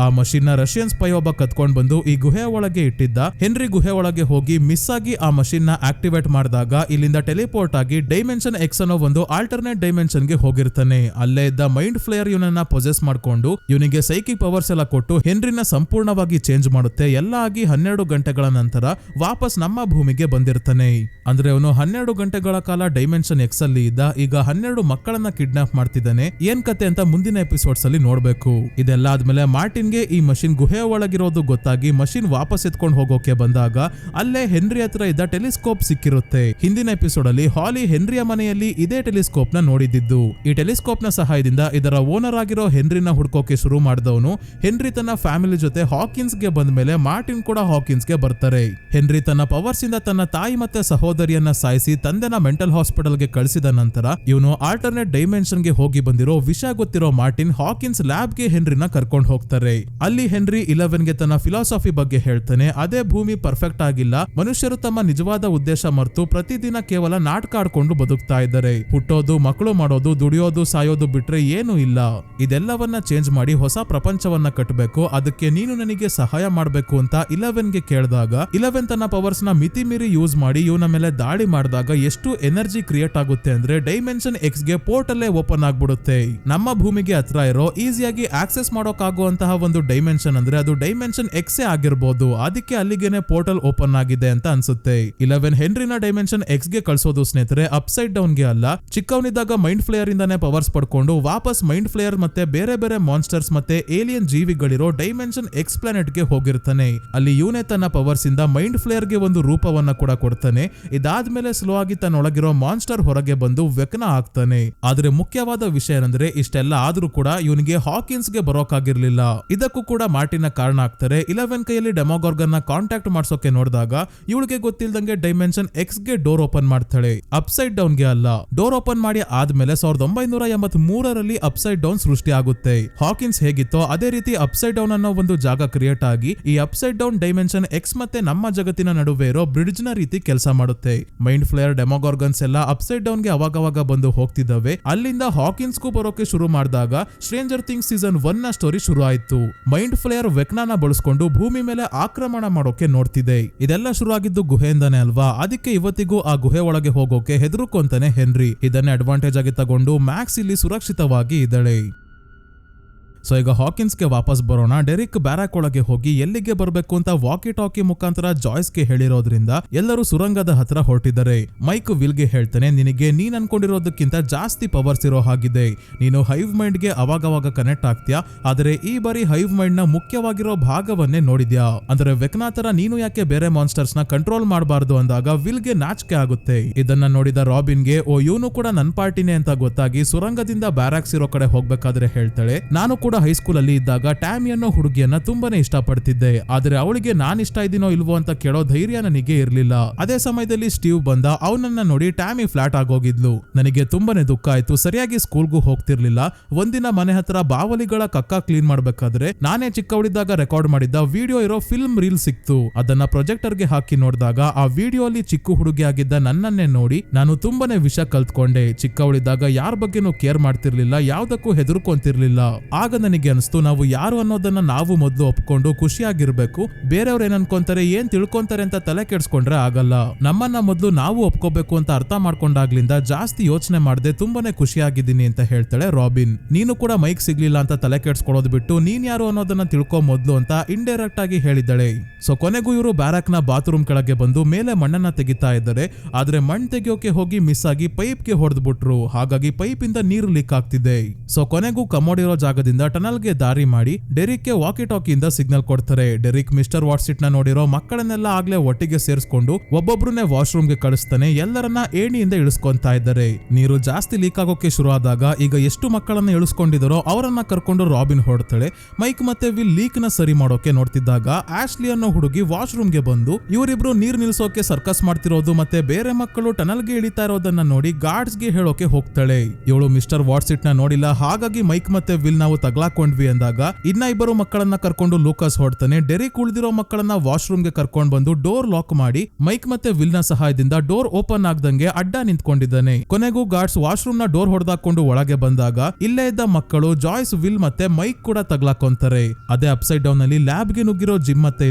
ಆ ಮಷೀನ್ ನ ರಷ್ಯನ್ ಸ್ಪೈ ಒಬ್ಬ ಕತ್ಕೊಂಡ್ ಬಂದು ಈ ಗುಹೆಯ ಒಳಗೆ ಇಟ್ಟಿದ್ದ. ಹೆನ್ರಿ ಗುಹೆ ಒಳಗೆ ಹೋಗಿ ಮಿಸ್ ಆಗಿ ಆ ಮಷೀನ್ ನ ಆಕ್ಟಿವೇಟ್ ಮಾಡಿದಾಗ ಇಲ್ಲಿಂದ ಟೆಲಿಪೋರ್ಟ್ ಆಗಿ ಡೈಮೆನ್ಷನ್ ಎಕ್ಸ್ ಅನ್ನೋ ಒಂದು ಆಲ್ಟರ್ನೇಟ್ ಡೈಮೆನ್ಷನ್ ಗೆ ಹೋಗಿರ್ತಾನೆ. ಅಲ್ಲೇ ಇದ್ದ ಮೈಂಡ್ ಫ್ಲೇಯರ್ ಇವನನ್ನ ಪೊಸೆಸ್ ಮಾಡ್ಕೊಂಡು ಇವನಿಗೆ ಸೈಕಿಕ್ ಪವರ್ಸ್ ಎಲ್ಲ ಕೊಟ್ಟು ಹೆನ್ರಿನ ಸಂಪೂರ್ಣವಾಗಿ ಚೇಂಜ್ ಮಾಡುತ್ತೆ. ಎಲ್ಲ ಆಗಿ 12 ಗಂಟೆಗಳ ನಂತರ ವಾಪಸ್ ನಮ್ಮ ಭೂಮಿಗೆ ಬಂದಿರ್ತಾನೆ. ಅಂದ್ರೆ ಅವನು 12 ಗಂಟೆಗಳ ಕಾಲ ಡೈಮೆನ್ಷನ್ ಎಕ್ಸ್ ಅಲ್ಲಿ ಇದ್ದ. ಈಗ 12 ಮಕ್ಕಳನ್ನ ಕಿಡ್ನಾಪ್ ಮಾಡ್ತಿದ್ದಾನೆ. ಏನ್ ಕತೆ ಅಂತ ಮುಂದಿನ ಎಪಿಸೋಡ್ಸ್ ಅಲ್ಲಿ ನೋಡ್ಬೇಕು. ಇದೆಲ್ಲ ಆದ್ಮೇಲೆ ಮಾರ್ಟಿನ್ಗೆ ಈ ಮಷಿನ್ ಗುಹೆಯ ಒಳಗಿರೋದು ಗೊತ್ತಾಗಿ ಮಷಿನ್ ವಾಪಸ್ ಎತ್ಕೊಂಡು ಹೋಗೋಕೆ ಬಂದಾಗ ಅಲ್ಲೇ ಹೆನ್ರಿ ಹತ್ರ ಇದ್ದ ಟೆಲಿಸ್ಕೋಪ್ ಸಿಕ್ಕಿರುತ್ತೆ. ಹಿಂದಿನ ಎಪಿಸೋಡ್ ಅಲ್ಲಿ ಹಾಲಿ ಹೆನ್ರಿಯ ಮನೆಯಲ್ಲಿ ಇದೇ ಟೆಲಿಸ್ಕೋಪ್ ನ ನೋಡಿದ್ದು. ಈ ಟೆಲಿಸ್ಕೋಪ್ ನ ಸಹಾಯದಿಂದ ಇದರ ಓನರ್ ಆಗಿರೋ ಹೆನ್ರಿನ ಹುಡ್ಕೋಕೆ ಶುರು ಮಾಡಿದವನು. ಹೆನ್ರಿ ತನ್ನ ಫ್ಯಾಮಿಲಿ ಜೊತೆ ಹಾಕಿನ್ಸ್ ಗೆ ಬಂದ ಮೇಲೆ ಮಾರ್ಟಿನ್ ಕೂಡ ಹಾಕಿನ್ಸ್ ಗೆ ಬರ್ತಾರೆ. ಹೆನ್ರಿ ತನ್ನ ಪವರ್ಸ್ ಇಂದ ತನ್ನ ತಾಯಿ ಮತ್ತೆ ಸಹೋದರಿಯನ್ನ ಸಾಯಿಸಿ ತಂದೆನ ಮೆಂಟಲ್ ಹಾಸ್ಪಿಟಲ್ ಗೆ ಕಳಿಸಿದ ನಂತರ ಇವನು ಆಲ್ಟರ್ನೇಟ್ ಡೈಮೆನ್ಷನ್ ಗೆ ಹೋಗಿ ಬಂದಿರೋ ವಿಷಯ ಗೊತ್ತಿರೋ ಮಾರ್ಟಿನ್ ಹಾಕಿನ್ಸ್ ಲ್ಯಾಬ್ ಗೆ ಹೆನ್ರಿನ ಕರ್ಕೊಂಡು ಹೋಗ್ತಾರೆ. ಅಲ್ಲಿ ಹೆನ್ರಿ 11 ಗೆ ತನ್ನ ಫಿಲಾಸಫಿ ಬಗ್ಗೆ ಹೇಳ್ತಾನೆ. ಅದೇ ಭೂಮಿ ಪರ್ಫೆಕ್ಟ್ ಆಗಿಲ್ಲ. ಮನುಷ್ಯರು ತಮ್ಮ ನಿಜವಾದ ಉದ್ದೇಶ ಮರೆತು ಪ್ರತಿದಿನ ಕೇವಲ ನಾಟಕ ಆಡ್ಕೊಂಡು ಬದುಕ್ತಾ ಇದ್ದಾರೆ. ಹುಟ್ಟೋದು, ಮಕ್ಕಳು ಮಾಡೋದು, ದುಡಿಯೋದು, ಸಾಯೋದು ಬಿಟ್ರೆ ಏನು ಇಲ್ಲ. ಇದೆಲ್ಲವನ್ನ ಚೇಂಜ್ ಮಾಡಿ ಹೊಸ ಪ್ರಪಂಚವನ್ನ ಕಟ್ಟಬೇಕು. ಅದಕ್ಕೆ ನೀನು ನನಗೆ ಸಹಾಯ ಮಾಡ್ಬೇಕು ಅಂತ 11 ಗೆ ಕೇಳಿದಾಗ 11 ತನ್ನ ಪವರ್ಸ್ ನ ಮಿತಿ ಮೀರಿ ಯೂಸ್ ಮಾಡಿ ಇವನ ಮೇಲೆ ದಾಳಿ ಮಾಡಿದಾಗ ಎಷ್ಟು ಎನರ್ಜಿ ಕ್ರಿಯೇಟ್ ಆಗುತ್ತೆ ಅಂದ್ರೆ ಡೈಮೆನ್ಷನ್ ಎಕ್ಸ್ ಗೆ ಪೋರ್ಟಲ್ ಓಪನ್ ಆಗ್ಬಿಡುತ್ತೆ. ನಮ್ಮ ಭೂಮಿಗೆ ಹತ್ರ ಇರೋ ಈಸಿಯಾಗಿ ಆಕ್ಸೆಸ್ ಮಾಡೋಕ್ಕಾಗುವಂತಹ ಒಂದು ಡೈಮೆನ್ಷನ್ ಅಂದ್ರೆ ಅದು ಡೈಮೆನ್ಷನ್ ಎಕ್ಸ್ ಆಗಿರ್ಬೋದು. ಅದಕ್ಕೆ ಅಲ್ಲಿಗೆನೆ ಪೋರ್ಟಲ್ ಓಪನ್ ಆಗಿದೆ ಅಂತ ಅನ್ಸುತ್ತೆ. 11 ಹೆನ್ರಿನ ಡೈಮೆನ್ಷನ್ ಎಕ್ಸ್ ಗೆ ಕಳ್ಸೋದು ಸ್ನೇಹಿತರೆ ಅಪ್ಸೈಡ್ ಡೌನ್ ಗೆ ಅಲ್ಲ. ಚಿಕ್ಕವನಿದ್ದಾಗ ಮೈಂಡ್ ಫ್ಲೇಯರ್ ಇಂದಾನೆ ಪವರ್ಸ್ ಪಡ್ಕೊಂಡು ವಾಪಸ್ ಮೈಂಡ್ ಫ್ಲೇಯರ್ ಮತ್ತೆ ಬೇರೆ ಬೇರೆ ಮಾನ್ಸ್ಟರ್ಸ್ ಮತ್ತೆ ಏಲಿಯನ್ ಜೀವಿಗಳಿರೋ ಡೈಮೆನ್ಷನ್ ಎಕ್ಸ್ ಪ್ಲಾನೆಟ್ ಗೆ ಹೋಗಿರ್ತಾನೆ. ಅಲ್ಲಿ ಇವನೇ ತನ್ನ ಪವರ್ಸ್ ಇಂದ ಮೈಂಡ್ ಫ್ಲೇಯರ್ ಗೆ ಒಂದು ರೂಪವನ್ನ ಕೂಡ ಕೊಡ್ತಾನೆ. ಇದಾದ್ಮೇಲೆ ಸ್ಲೋ ಆಗಿ ತನ್ನೊಳಗಿರೋ ಮಾನ್ಸ್ಟರ್ ಹೊರಗೆ ಬಂದು ವೆಕ್ನಾ ಆಗ್ತಾನೆ. ಆದ್ರೆ ಮುಖ್ಯವಾದ ವಿಷಯ ಏನಂದ್ರೆ ಇಷ್ಟೆಲ್ಲ ಆದ್ರೂ ಕೂಡ ಇವನಿಗೆ ಹಾಕಿನ್ಸ್ ಗೆ ಬರೋಕಾಗಿರ್ಲಿಲ್ಲ. ಇದಕ್ಕೂ ಕೂಡ ಮಾರ್ಟಿನ ಕಾರಣ ಆಗ್ತಾರೆ. 11 ಕೈಯಲ್ಲಿ ಡೆಮೋಗಾರ್ಗನ್ ನ ಕಾಂಟ್ಯಾಕ್ಟ್ ಮಾಡ್ಸೋಕೆ ನೋಡಿದಾಗ ಇವಳಿಗೆ ಗೊತ್ತಿಲ್ದಂಗೆ ಡೈಮೆನ್ಷನ್ ಎಕ್ಸ್ ಗೆ ಡೋರ್ ಓಪನ್ ಮಾಡ್ತಾಳೆ. ಅಪ್ಸೈಡ್ ಡೌನ್ ಗೆ ಅಲ್ಲ. ಡೋರ್ ಓಪನ್ ಮಾಡಿ ಆದ್ಮೇಲೆ 1983ರಲ್ಲಿ ಅಪ್ಸೈಡ್ ಡೌನ್ ಸೃಷ್ಟಿ ಆಗುತ್ತೆ. ಹಾಕಿನ್ಸ್ ಹೇಗಿತ್ತೋ ಅದೇ ರೀತಿ ಅಪ್ಸೈಡ್ ಡೌನ್ ಅನ್ನೋ ಒಂದು ಜಾಗ ಕ್ರಿಯೇಟ್ ಆಗಿ ಈ ಅಪ್ಸೈಡ್ ಡೌನ್ ಡೈಮೆನ್ಷನ್ ಎಕ್ಸ್ ಮತ್ತೆ ನಮ್ಮ ಜಗತ್ತಿನ ನಡುವೆ ಇರೋ ಬ್ರಿಡ್ಜ್ ನ ರೀತಿ ಕೆಲಸ ಮಾಡುತ್ತೆ. ಮೈಂಡ್ ಫ್ಲೇಯರ್ ಡೆಮೋಗಾರ್ಗನ್ಸ್ ಎಲ್ಲ ಅಪ್ಸೈಡ್ ಡೌನ್ ಗೆ ಅವಾಗವಾಗ ಬಂದು ಹೋಗ್ತಿದ್ದಾವೆ. ಅಲ್ಲಿಂದ ಹಾಕಿನ್ಸ್ ಗೂ ಬರೋಕೆ ಶುರು ಮಾಡಿದಾಗ ಸ್ಟ್ರೇಂಜರ್ ಥಿಂಗ್ಸ್ ಸೀಸನ್ 1 ನ ಸ್ಟೋರಿ ಶುರು ಆಯ್ತು. ಮೈಂಡ್ ಫ್ಲೇಯರ್ ವೆಕ್ನಾನ ಬಳಸ್ಕೊಂಡು ಭೂಮಿ ಮೇಲೆ ಆಕ್ರಮಣ ಮಾಡೋಕೆ ನೋಡ್ತಿದೆ. ಇದೆಲ್ಲ ಶುರು ಆಗಿದ್ದು ಗುಹೆಯಿಂದಾನೆ ಅಲ್ವಾ, ಅದಕ್ಕೆ ಇವತ್ತಿಗೂ ಆ ಗುಹೆ ಒಳಗೆ ಹೋಗೋಕೆ ಹೆದರುಕೊಂತಾನೆ ಹೆನ್ರಿ. ಇದನ್ನೇ ಅಡ್ವಾಂಟೇಜ್ ಆಗಿ ತಗೊಂಡು ಮ್ಯಾಕ್ಸ್ ಇಲ್ಲಿ ಸುರಕ್ಷಿತವಾಗಿ ಇದ್ದಾಳೆ. ಸೊ ಈಗ ಹಾಕಿನ್ಸ್ಗೆ ವಾಪಸ್ ಬರೋಣ. ಡೆರಿಕ್ ಬ್ಯಾರಾಕ್ ಒಳಗೆ ಹೋಗಿ ಎಲ್ಲಿಗೆ ಬರಬೇಕು ಅಂತ ವಾಕಿ ಟಾಕಿ ಮುಖಾಂತರ ಜಾಯ್ಸ್ಗೆ ಹೇಳಿರೋದ್ರಿಂದ ಎಲ್ಲರೂ ಸುರಂಗದ ಹತ್ರ ಹೊರಟಿದ್ದಾರೆ. ಮೈಕ್ ವಿಲ್ಗೆ ಹೇಳ್ತಾನೆ, ನಿನಗೆ ನೀನ್ ಅನ್ಕೊಂಡಿರೋದಕ್ಕಿಂತ ಜಾಸ್ತಿ ಪವರ್ಸ್ ಇರೋ ಹಾಗಿದೆ. ನೀನು ಹೈವ್ ಮೈಂಡ್ ಗೆ ಅವಾಗವಾಗ ಕನೆಕ್ಟ್ ಆಗ್ತೀಯಾ, ಆದರೆ ಈ ಬಾರಿ ಹೈವ್ ಮೈಂಡ್ ನ ಮುಖ್ಯವಾಗಿರೋ ಭಾಗವನ್ನೇ ನೋಡಿದ್ಯಾ. ಅಂದ್ರೆ ವೆಕ್ನಾ ತರ ನೀನು ಯಾಕೆ ಬೇರೆ ಮಾನ್ಸ್ಟರ್ಸ್ ನ ಕಂಟ್ರೋಲ್ ಮಾಡಬಾರ್ದು ಅಂದಾಗ ವಿಲ್ಗೆ ನಾಚಿಕೆ ಆಗುತ್ತೆ. ಇದನ್ನ ನೋಡಿದ ರಾಬಿನ್ಗೆ ಓ ಇವನು ಕೂಡ ನನ್ ಪಾರ್ಟಿನೇ ಅಂತ ಗೊತ್ತಾಗಿ ಸುರಂಗದಿಂದ ಬ್ಯಾರಾಕ್ಸ್ ಇರೋ ಕಡೆ ಹೋಗ್ಬೇಕಾದ್ರೆ ಹೇಳ್ತಾಳೆ, ನಾನು ಕೂಡ ಹೈಸ್ಕೂಲ್ ಅಲ್ಲಿ ಇದ್ದಾಗ ಟ್ಯಾಮಿ ಅನ್ನೋ ಹುಡುಗಿಯನ್ನ ತುಂಬಾನೇ ಇಷ್ಟಪಡ್ತಿದ್ದೆ, ಆದ್ರೆ ಅವಳಿಗೆ ನಾನ್ ಇಷ್ಟ ಇದೀನೋ ಇಲ್ವೋ ಅಂತ ಕೇಳೋ ಧೈರ್ಯ ನನಗೆ ಇರ್ಲಿಲ್ಲ. ಅದೇ ಸಮಯದಲ್ಲಿ ಸ್ಟೀವ್ ಬಂದ, ಅವನನ್ನ ನೋಡಿ ಟ್ಯಾಮಿ ಫ್ಲಾಟ್ ಆಗೋಗಿದ್ಲು. ನನಗೆ ತುಂಬಾನೇ ದುಃಖ ಆಯ್ತು. ಸರಿಯಾಗಿ ಸ್ಕೂಲ್ಗೂ ಹೋಗ್ತಿರ್ಲಿಲ್ಲ. ಒಂದಿನ ಮನೆ ಹತ್ರ ಬಾವಲಿಗಳ ಕಕ್ಕ ಕ್ಲೀನ್ ಮಾಡ್ಬೇಕಾದ್ರೆ ನಾನೇ ಚಿಕ್ಕವಳಿದ್ದಾಗ ರೆಕಾರ್ಡ್ ಮಾಡಿದ್ದ ವಿಡಿಯೋ ಇರೋ ಫಿಲ್ಮ್ ರೀಲ್ ಸಿಕ್ತು. ಅದನ್ನ ಪ್ರೊಜೆಕ್ಟರ್ಗೆ ಹಾಕಿ ನೋಡಿದಾಗ ಆ ವಿಡಿಯೋಲಿ ಚಿಕ್ಕ ಹುಡುಗಿ ಆಗಿದ್ದ ನನ್ನನ್ನೇ ನೋಡಿ ನಾನು ತುಂಬಾನೇ ವಿಷಯ ಕಲ್ತ್ಕೊಂಡೆ. ಚಿಕ್ಕವಳಿದ್ದಾಗ ಯಾರ ಬಗ್ಗೆನೂ ಕೇರ್ ಮಾಡ್ತಿರ್ಲಿಲ್ಲ, ಯಾವ್ದಕ್ಕೂ ಹೆದರ್ಕೊಂತಿರ್ಲಿಲ್ಲ. ಆಗ ನನಗೆ ಅನಿಸ್ತು, ನಾವು ಯಾರು ಅನ್ನೋದನ್ನ ನಾವು ಮೊದಲು ಒಪ್ಕೊಂಡು ಖುಷಿಯಾಗಿರ್ಬೇಕು. ಬೇರೆಯವ್ರು ಏನ್ ಅನ್ಕೊಂತಾರೆ, ಏನ್ ತಿಳ್ಕೊಂತಾರೆ ಅಂತ ತಲೆ ಕೆಡ್ಸ್ಕೊಂಡ್ರೆ ಆಗಲ್ಲ. ನಮ್ಮನ್ನ ಮೊದಲು ನಾವು ಒಪ್ಕೋಬೇಕು ಅಂತ ಅರ್ಥ ಮಾಡ್ಕೊಂಡಾಗ್ಲಿಂದ ಜಾಸ್ತಿ ಯೋಚನೆ ಮಾಡದೆ ತುಂಬಾನೇ ಖುಷಿಯಾಗಿದ್ದೀನಿ ಅಂತ ಹೇಳ್ತಾಳೆ ರಾಬಿನ್. ನೀನು ಕೂಡ ಮೈಕ್ ಸಿಗ್ಲಿಲ್ಲ ಅಂತ ತಲೆ ಕೆಡ್ಸ್ಕೊಳ್ಳೋದು ಬಿಟ್ಟು ನೀನ್ ಯಾರು ಅನ್ನೋದನ್ನ ತಿಳ್ಕೊ ಮೊದ್ಲು ಅಂತ ಇಂಡೈರೆಕ್ಟ್ ಆಗಿ ಹೇಳಿದ್ದಾಳೆ. ಸೊ ಕೊನೆಗೂ ಇವರು ಬ್ಯಾರಾಕ್ ನ ಬಾತ್ರೂಮ್ ಕೆಳಗೆ ಬಂದು ಮೇಲೆ ಮಣ್ಣನ್ನ ತೆಗಿತಾ ಇದ್ದಾರೆ. ಆದ್ರೆ ಮಣ್ಣು ತೆಗಿಯೋಕೆ ಹೋಗಿ ಮಿಸ್ ಆಗಿ ಪೈಪ್ಗೆ ಹೊಡೆದ್ಬಿಟ್ರು. ಹಾಗಾಗಿ ಪೈಪ್ ಇಂದ ನೀರು ಲೀಕ್ ಆಗ್ತಿದೆ. ಸೊ ಕೊನೆಗೂ ಕಮೋಡ್ ಇರೋ ಜಾಗದಿಂದ ಟನಲ್ಗೆ ದಾರಿ ಮಾಡಿ ಡೆರಿಕ್ಗೆ ವಾಕಿ ಟಾಕಿಯಿಂದ ಸಿಗ್ನಲ್ ಕೊಡ್ತಾರೆ. ಡೆರಿಕ್ ಮಿಸ್ಟರ್ ವಾಟ್ಸಿಟ್ ನ ನೋಡಿರೋ ಮಕ್ಕಳನ್ನೆಲ್ಲ ಆಗ್ಲೇ ಒಟ್ಟಿಗೆ ಸೇರಿಸ್ಕೊಂಡು ಒಬ್ಬೊಬ್ರನ್ನೇ ವಾಶ್ರೂಮ್ ಗೆ ಕಳಿಸ್ತಾನೆ. ಎಲ್ಲರನ್ನ ಏಣಿಯಿಂದ ಇಳಿಸ್ಕೊಂತಾ ಇದ್ದಾರೆ. ನೀರು ಜಾಸ್ತಿ ಲೀಕ್ ಆಗೋಕೆ ಶುರು ಆದಾಗ ಈಗ ಎಷ್ಟು ಮಕ್ಕಳನ್ನ ಇಳಿಸ್ಕೊಂಡಿದಾರೋ ಅವರನ್ನ ಕರ್ಕೊಂಡು ರಾಬಿನ್ ಹೊರಡ್ತಾಳೆ. ಮೈಕ್ ಮತ್ತೆ ವಿಲ್ ಲೀಕ್ ನ ಸರಿ ಮಾಡೋಕೆ ನೋಡ್ತಿದ್ದಾಗ ಆಶ್ಲಿ ಅನ್ನೋ ಹುಡುಗಿ ವಾಶ್ರೂಮ್ ಗೆ ಬಂದು ಇವರಿಬ್ರು ನೀರ್ ನಿಲ್ಸೋಕೆ ಸರ್ಕಸ್ ಮಾಡ್ತಿರೋದು ಮತ್ತೆ ಬೇರೆ ಮಕ್ಕಳು ಟನಲ್ ಗೆ ಇಳಿತಾ ಇರೋದನ್ನ ನೋಡಿ ಗಾರ್ಡ್ಸ್ ಗೆ ಹೇಳೋಕೆ ಹೋಗ್ತಾಳೆ. ಇವಳು ಮಿಸ್ಟರ್ ವಾಟ್ಸಿಟ್ ನ ನೋಡಿಲ್ಲ, ಹಾಗಾಗಿ ಮೈಕ್ ಮತ್ತೆ ವಿಲ್ ನಾವು ತಗ್ಲಾಕೊಂಡ್ವಿ ಅಂದಾಗ ಇನ್ನ ಇಬ್ಬರು ಮಕ್ಕಳನ್ನ ಕರ್ಕೊಂಡು ಲೂಕಸ್ ಹೊಡ್ತಾನೆ. ಡೆರಿಕ್ ಉಳಿದಿರೋ ಮಕ್ಕಳನ್ನ ವಾಶ್ರೂಮ್ ಗೆ ಕರ್ಕೊಂಡ್ ಬಂದು ಡೋರ್ ಲಾಕ್ ಮಾಡಿ ಮೈಕ್ ಮತ್ತೆ ವಿಲ್ ನ ಸಹಾಯದಿಂದ ಡೋರ್ ಓಪನ್ ಆಗ್ದಂಗೆ ಅಡ್ಡ ನಿಂತ್ಕೊಂಡಿದ್ದಾನೆ. ಕೊನೆಗೂ ಗಾರ್ಡ್ಸ್ ವಾಶ್ರೂಮ್ ನ ಡೋರ್ ಹೊಡೆದಾಕೊಂಡು ಒಳಗೆ ಬಂದಾಗ ಇಲ್ಲೇ ಇದ್ದ ಮಕ್ಕಳು ಜಾಯ್ಸ್, ವಿಲ್ ಮತ್ತೆ ಮೈಕ್ ಕೂಡ ತಗ್ಲಾಕೊಂತಾರೆ. ಅದೇ ಅಪ್ಸೈಡ್ ಡೌನ್ ಅಲ್ಲಿ ಲ್ಯಾಬ್ ಗೆ ನುಗ್ಗಿರೋ ಜಿಮ್ ಮತ್ತೆ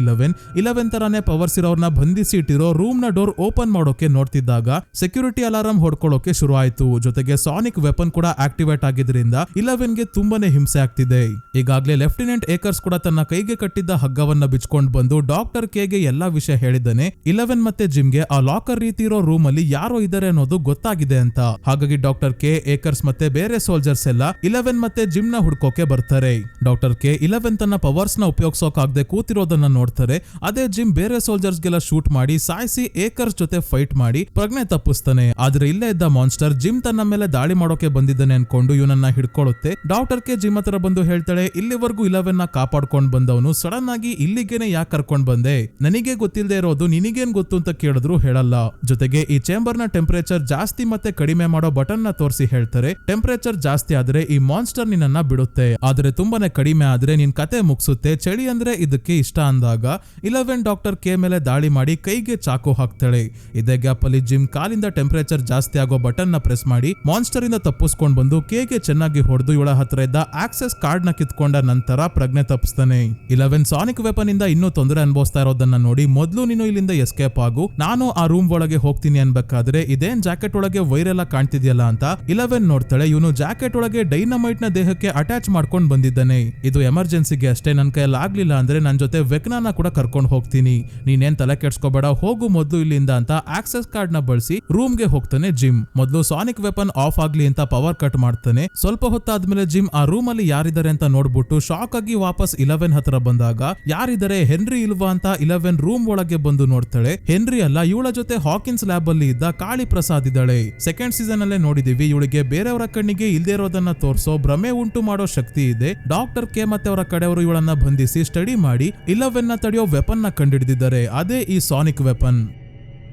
11 ತರಾನೇ ಪವರ್ಸ್ ಇರೋರ್ನ ಬಂಧಿಸಿ ಇಟ್ಟಿರೋ ರೂಮ್ ನ ಡೋರ್ ಓಪನ್ ಮಾಡೋಕೆ ನೋಡ್ತಿದ್ದಾಗ ಸೆಕ್ಯೂರಿಟಿ ಅಲಾರಂ ಹೊಡ್ಕೊಳ್ಳೋಕೆ ಶುರು ಆಯ್ತು. ಜೊತೆಗೆ ಸಾನಿಕ್ ವೆಪನ್ ಕೂಡ ಆಕ್ಟಿವೇಟ್ ಆಗಿದ್ರಿಂದ 11 ಗೆ ತುಂಬಾನೇ ಹಿಂಸೆ ಆಗ್ತಿದೆ. ಈಗಾಗ್ಲೇ ಲೆಫ್ಟಿನೆಂಟ್ ಏಕರ್ಸ್ ಕೂಡ ತನ್ನ ಕೈಗೆ ಕಟ್ಟಿದ್ದ ಹಗ್ಗವನ್ನ ಬಿಚ್ಕೊಂಡು ಬಂದು ಡಾಕ್ಟರ್ ಕೆಗೆ ಎಲ್ಲಾ ವಿಷಯ ಹೇಳಿದ್ದಾನೆ. 11 ಮತ್ತೆ ಜಿಮ್ಗೆ ಆ ಲಾಕರ್ ರೀತಿ ಇರೋ ರೂಮ್ ಅಲ್ಲಿ ಯಾರೋ ಇದ್ದಾರೆ ಅನ್ನೋದು ಗೊತ್ತಾಗಿದೆ ಅಂತ. ಹಾಗಾಗಿ ಡಾಕ್ಟರ್ ಕೆ, ಏಕರ್ಸ್ ಮತ್ತೆ ಬೇರೆ ಸೋಲ್ಜರ್ಸ್ ಎಲ್ಲ 11 ಮತ್ತೆ ಜಿಮ್ ನ ಹುಡ್ಕೋಕೆ ಬರ್ತಾರೆ. ಡಾಕ್ಟರ್ ಕೆ 11 ತನ್ನ ಪವರ್ಸ್ ನ ಉಪಯೋಗಿಸೋಕಾಗದೆ ಕೂತಿರೋದನ್ನ ನೋಡ್ತಾರೆ. ಅದೇ ಜಿಮ್ ಬೇರೆ ಸೋಲ್ಜರ್ಸ್ ಗೆಲ್ಲ ಶೂಟ್ ಮಾಡಿ ಸಾಯಿಸಿ ಏಕರ್ಸ್ ಜೊತೆ ಫೈಟ್ ಮಾಡಿ ಪ್ರಜ್ಞೆ ತಪ್ಪಿಸ್ತಾನೆ. ಆದ್ರೆ ಇಲ್ಲೇ ಇದ್ದ ಮಾನ್ಸ್ಟರ್ ಜಿಮ್ ತನ್ನ ಮೇಲೆ ದಾಳಿ ಮಾಡೋಕೆ ಬಂದಿದ್ದಾನೆ ಅನ್ಕೊಂಡು ಇವನನ್ನ ಹಿಡ್ಕೊಳ್ಳುತ್ತೆ. ಡಾಕ್ಟರ್ ಕೆ ಜಿಮ್ ಹತ್ರ ಬಂದು ಹೇಳ್ತಾಳೆ, ಇಲ್ಲಿವರೆಗೂ 11 ನ ಕಾಪಾಡ್ಕೊಂಡ್ ಬಂದವನು ಸಡನ್ ಆಗಿ ಇಲ್ಲಿಗೇನೆ ಯಾಕೆ ಕರ್ಕೊಂಡ್ ಬಂದೆ, ನನಗೆ ಗೊತ್ತಿಲ್ಲದೆ ಇರೋದು ನಿನಗೇನ್ ಗೊತ್ತು ಅಂತ ಕೇಳಿದ್ರು ಹೇಳಲ್ಲ. ಜೊತೆಗೆ ಈ ಚೇಂಬರ್ ನ ಟೆಂಪರೇಚರ್ ಜಾಸ್ತಿ ಮತ್ತೆ ಕಡಿಮೆ ಮಾಡೋ ಬಟನ್ ನ ತೋರಿಸಿ ಹೇಳ್ತಾರೆ. ಟೆಂಪರೇಚರ್ ಜಾಸ್ತಿ ಆದ್ರೆ ಈ ಮಾನ್ಸ್ಟರ್ ನಿನ್ನನ್ನ ಬಿಡುತ್ತೆ, ಆದ್ರೆ ತುಂಬಾನೇ ಕಡಿಮೆ ಆದ್ರೆ ನಿನ್ ಕತೆ ಮುಗಿಸುತ್ತೆ. ಚಳಿ ಅಂದ್ರೆ ಇದಕ್ಕೆ ಇಷ್ಟ ಅಂದಾಗ 11 ಡಾಕ್ಟರ್ ಕೆ ಮೇಲೆ ದಾಳಿ ಮಾಡಿ ಕೈಗೆ ಚಾಕು ಹಾಕ್ತಾಳೆ. ಇದೇ ಗ್ಯಾಪ್ ಅಲ್ಲಿ ಜಿಮ್ ಕಾಲಿಂದ ಟೆಂಪರೇಚರ್ ಜಾಸ್ತಿ ಆಗೋ ಬಟನ್ ನ ಪ್ರೆಸ್ ಮಾಡಿ ಮಾನ್ಸ್ಟರ್ ಇಂದ ತಪ್ಪಿಸ್ಕೊಂಡ್ ಬಂದು ಕೆಗೆ ಚೆನ್ನಾಗಿ ಹೊಡೆದು ಇವಳ ಹತ್ರ ಇದ್ದ ಆಕ್ಸೆಸ್ ಕಾರ್ಡ್ ನ ಕಿತ್ಕೊಂಡ ನಂತರ ಪ್ರಜ್ಞೆ ತಪ್ಪಿಸ್ತಾನೆ. 11 ಸಾನಿಕ್ ವೆಪನ್ ಇಂದ ಇನ್ನೂ ತೊಂದರೆ ಅನುಭವಿಸ್ತಾ ಇರೋದನ್ನ ನೋಡಿ ಮೊದ್ಲು ನೀನು ಇಲ್ಲಿಂದ ಎಸ್ಕೇಪ್ ಆಗು, ನಾನು ಆ ರೂಮ್ ಒಳಗೆ ಹೋಗ್ತೀನಿ ಅನ್ಬೇಕಾದ್ರೆ ಇದೇನ್ ಜಾಕೆಟ್ ಒಳಗೆ ವೈರ್ ಎಲ್ಲ ಕಾಣ್ತಿದ್ಯಲ್ಲ ಅಂತ 11 ನೋಡ್ತಾಳೆ. ಇವನು ಜಾಕೆಟ್ ಒಳಗೆ ಡೈನಮೈಟ್ ನ ದೇಹಕ್ಕೆ ಅಟ್ಯಾಚ್ ಮಾಡ್ಕೊಂಡ್ ಬಂದಿದ್ದಾನೆ. ಇದು ಎಮರ್ಜೆನ್ಸಿಗೆ ಅಷ್ಟೇ, ನನ್ ಕೈಯಲ್ಲಿ ಆಗ್ಲಿಲ್ಲ ಅಂದ್ರೆ ನನ್ ಜೊತೆ ವೆಕ್ನಾನ ಕೂಡ ಕರ್ಕೊಂಡು ಹೋಗ್ತೀನಿ, ನೀನೇನ್ ತಲೆ ಕೆಡ್ಸ್ಕೋಬೇಡ, ಹೋಗು ಮೊದ್ಲು ಇಲ್ಲಿಂದ ಅಂತ ಆಕ್ಸೆಸ್ ಕಾರ್ಡ್ ನ ಬಳಸಿ ರೂಮ್ ಗೆ ಹೋಗ್ತಾನೆ ಜಿಮ್. ಮೊದ್ಲು ಸಾನಿಕ್ ವೆಪನ್ ಆಫ್ ಆಗ್ಲಿ ಅಂತ ಪವರ್ ಕಟ್ ಮಾಡ್ತಾನೆ. ಸ್ವಲ್ಪ ಹೊತ್ತಾದ್ಮೇಲೆ ಜಿಮ್ ಆ ರೂಮ್ ಅಲ್ಲಿ ಯಾರಿದ್ದಾರೆ ಅಂತ ನೋಡ್ಬಿಟ್ಟು ಶಾಕ್ ಆಗಿ ವಾಪಸ್ 11 ಹತ್ರ ಬಂದಾಗ ಯಾರಿದ್ದಾರೆ, ಹೆನ್ರಿ ಇಲ್ವಾ ಅಂತ 11 ರೂಮ್ ಒಳಗೆ ಬಂದು ನೋಡ್ತಾಳೆ. ಹೆನ್ರಿ ಅಲ್ಲ, ಇವಳ ಜೊತೆ ಹಾಕಿನ್ಸ್ ಲ್ಯಾಬ್ ಅಲ್ಲಿ ಇದ್ದ ಕಾಳಿ ಪ್ರಸಾದ್ ಇದ್ದಾಳೆ. ಸೆಕೆಂಡ್ ಸೀಸನ್ ಅಲ್ಲೇ ನೋಡಿದೀವಿ, ಇವಳಿಗೆ ಬೇರೆಯವರ ಕಣ್ಣಿಗೆ ಇಲ್ದೇ ಇರೋದನ್ನ ತೋರಿಸೋ ಭ್ರಮೆ ಉಂಟು ಮಾಡೋ ಶಕ್ತಿ ಇದೆ. ಡಾಕ್ಟರ್ ಕೆ ಮತ್ತೆ ಅವರ ಕಡೆಯವರು ಇವಳನ್ನ ಬಂಧಿಸಿ ಸ್ಟಡಿ ಮಾಡಿ 11 ನ ತಡೆಯೋ ವೆಪನ್ ನ ಕಂಡುಹಿಡಿದಿದ್ದಾರೆ. ಅದೇ ಈ ಸಾನಿಕ್ ವೆಪನ್.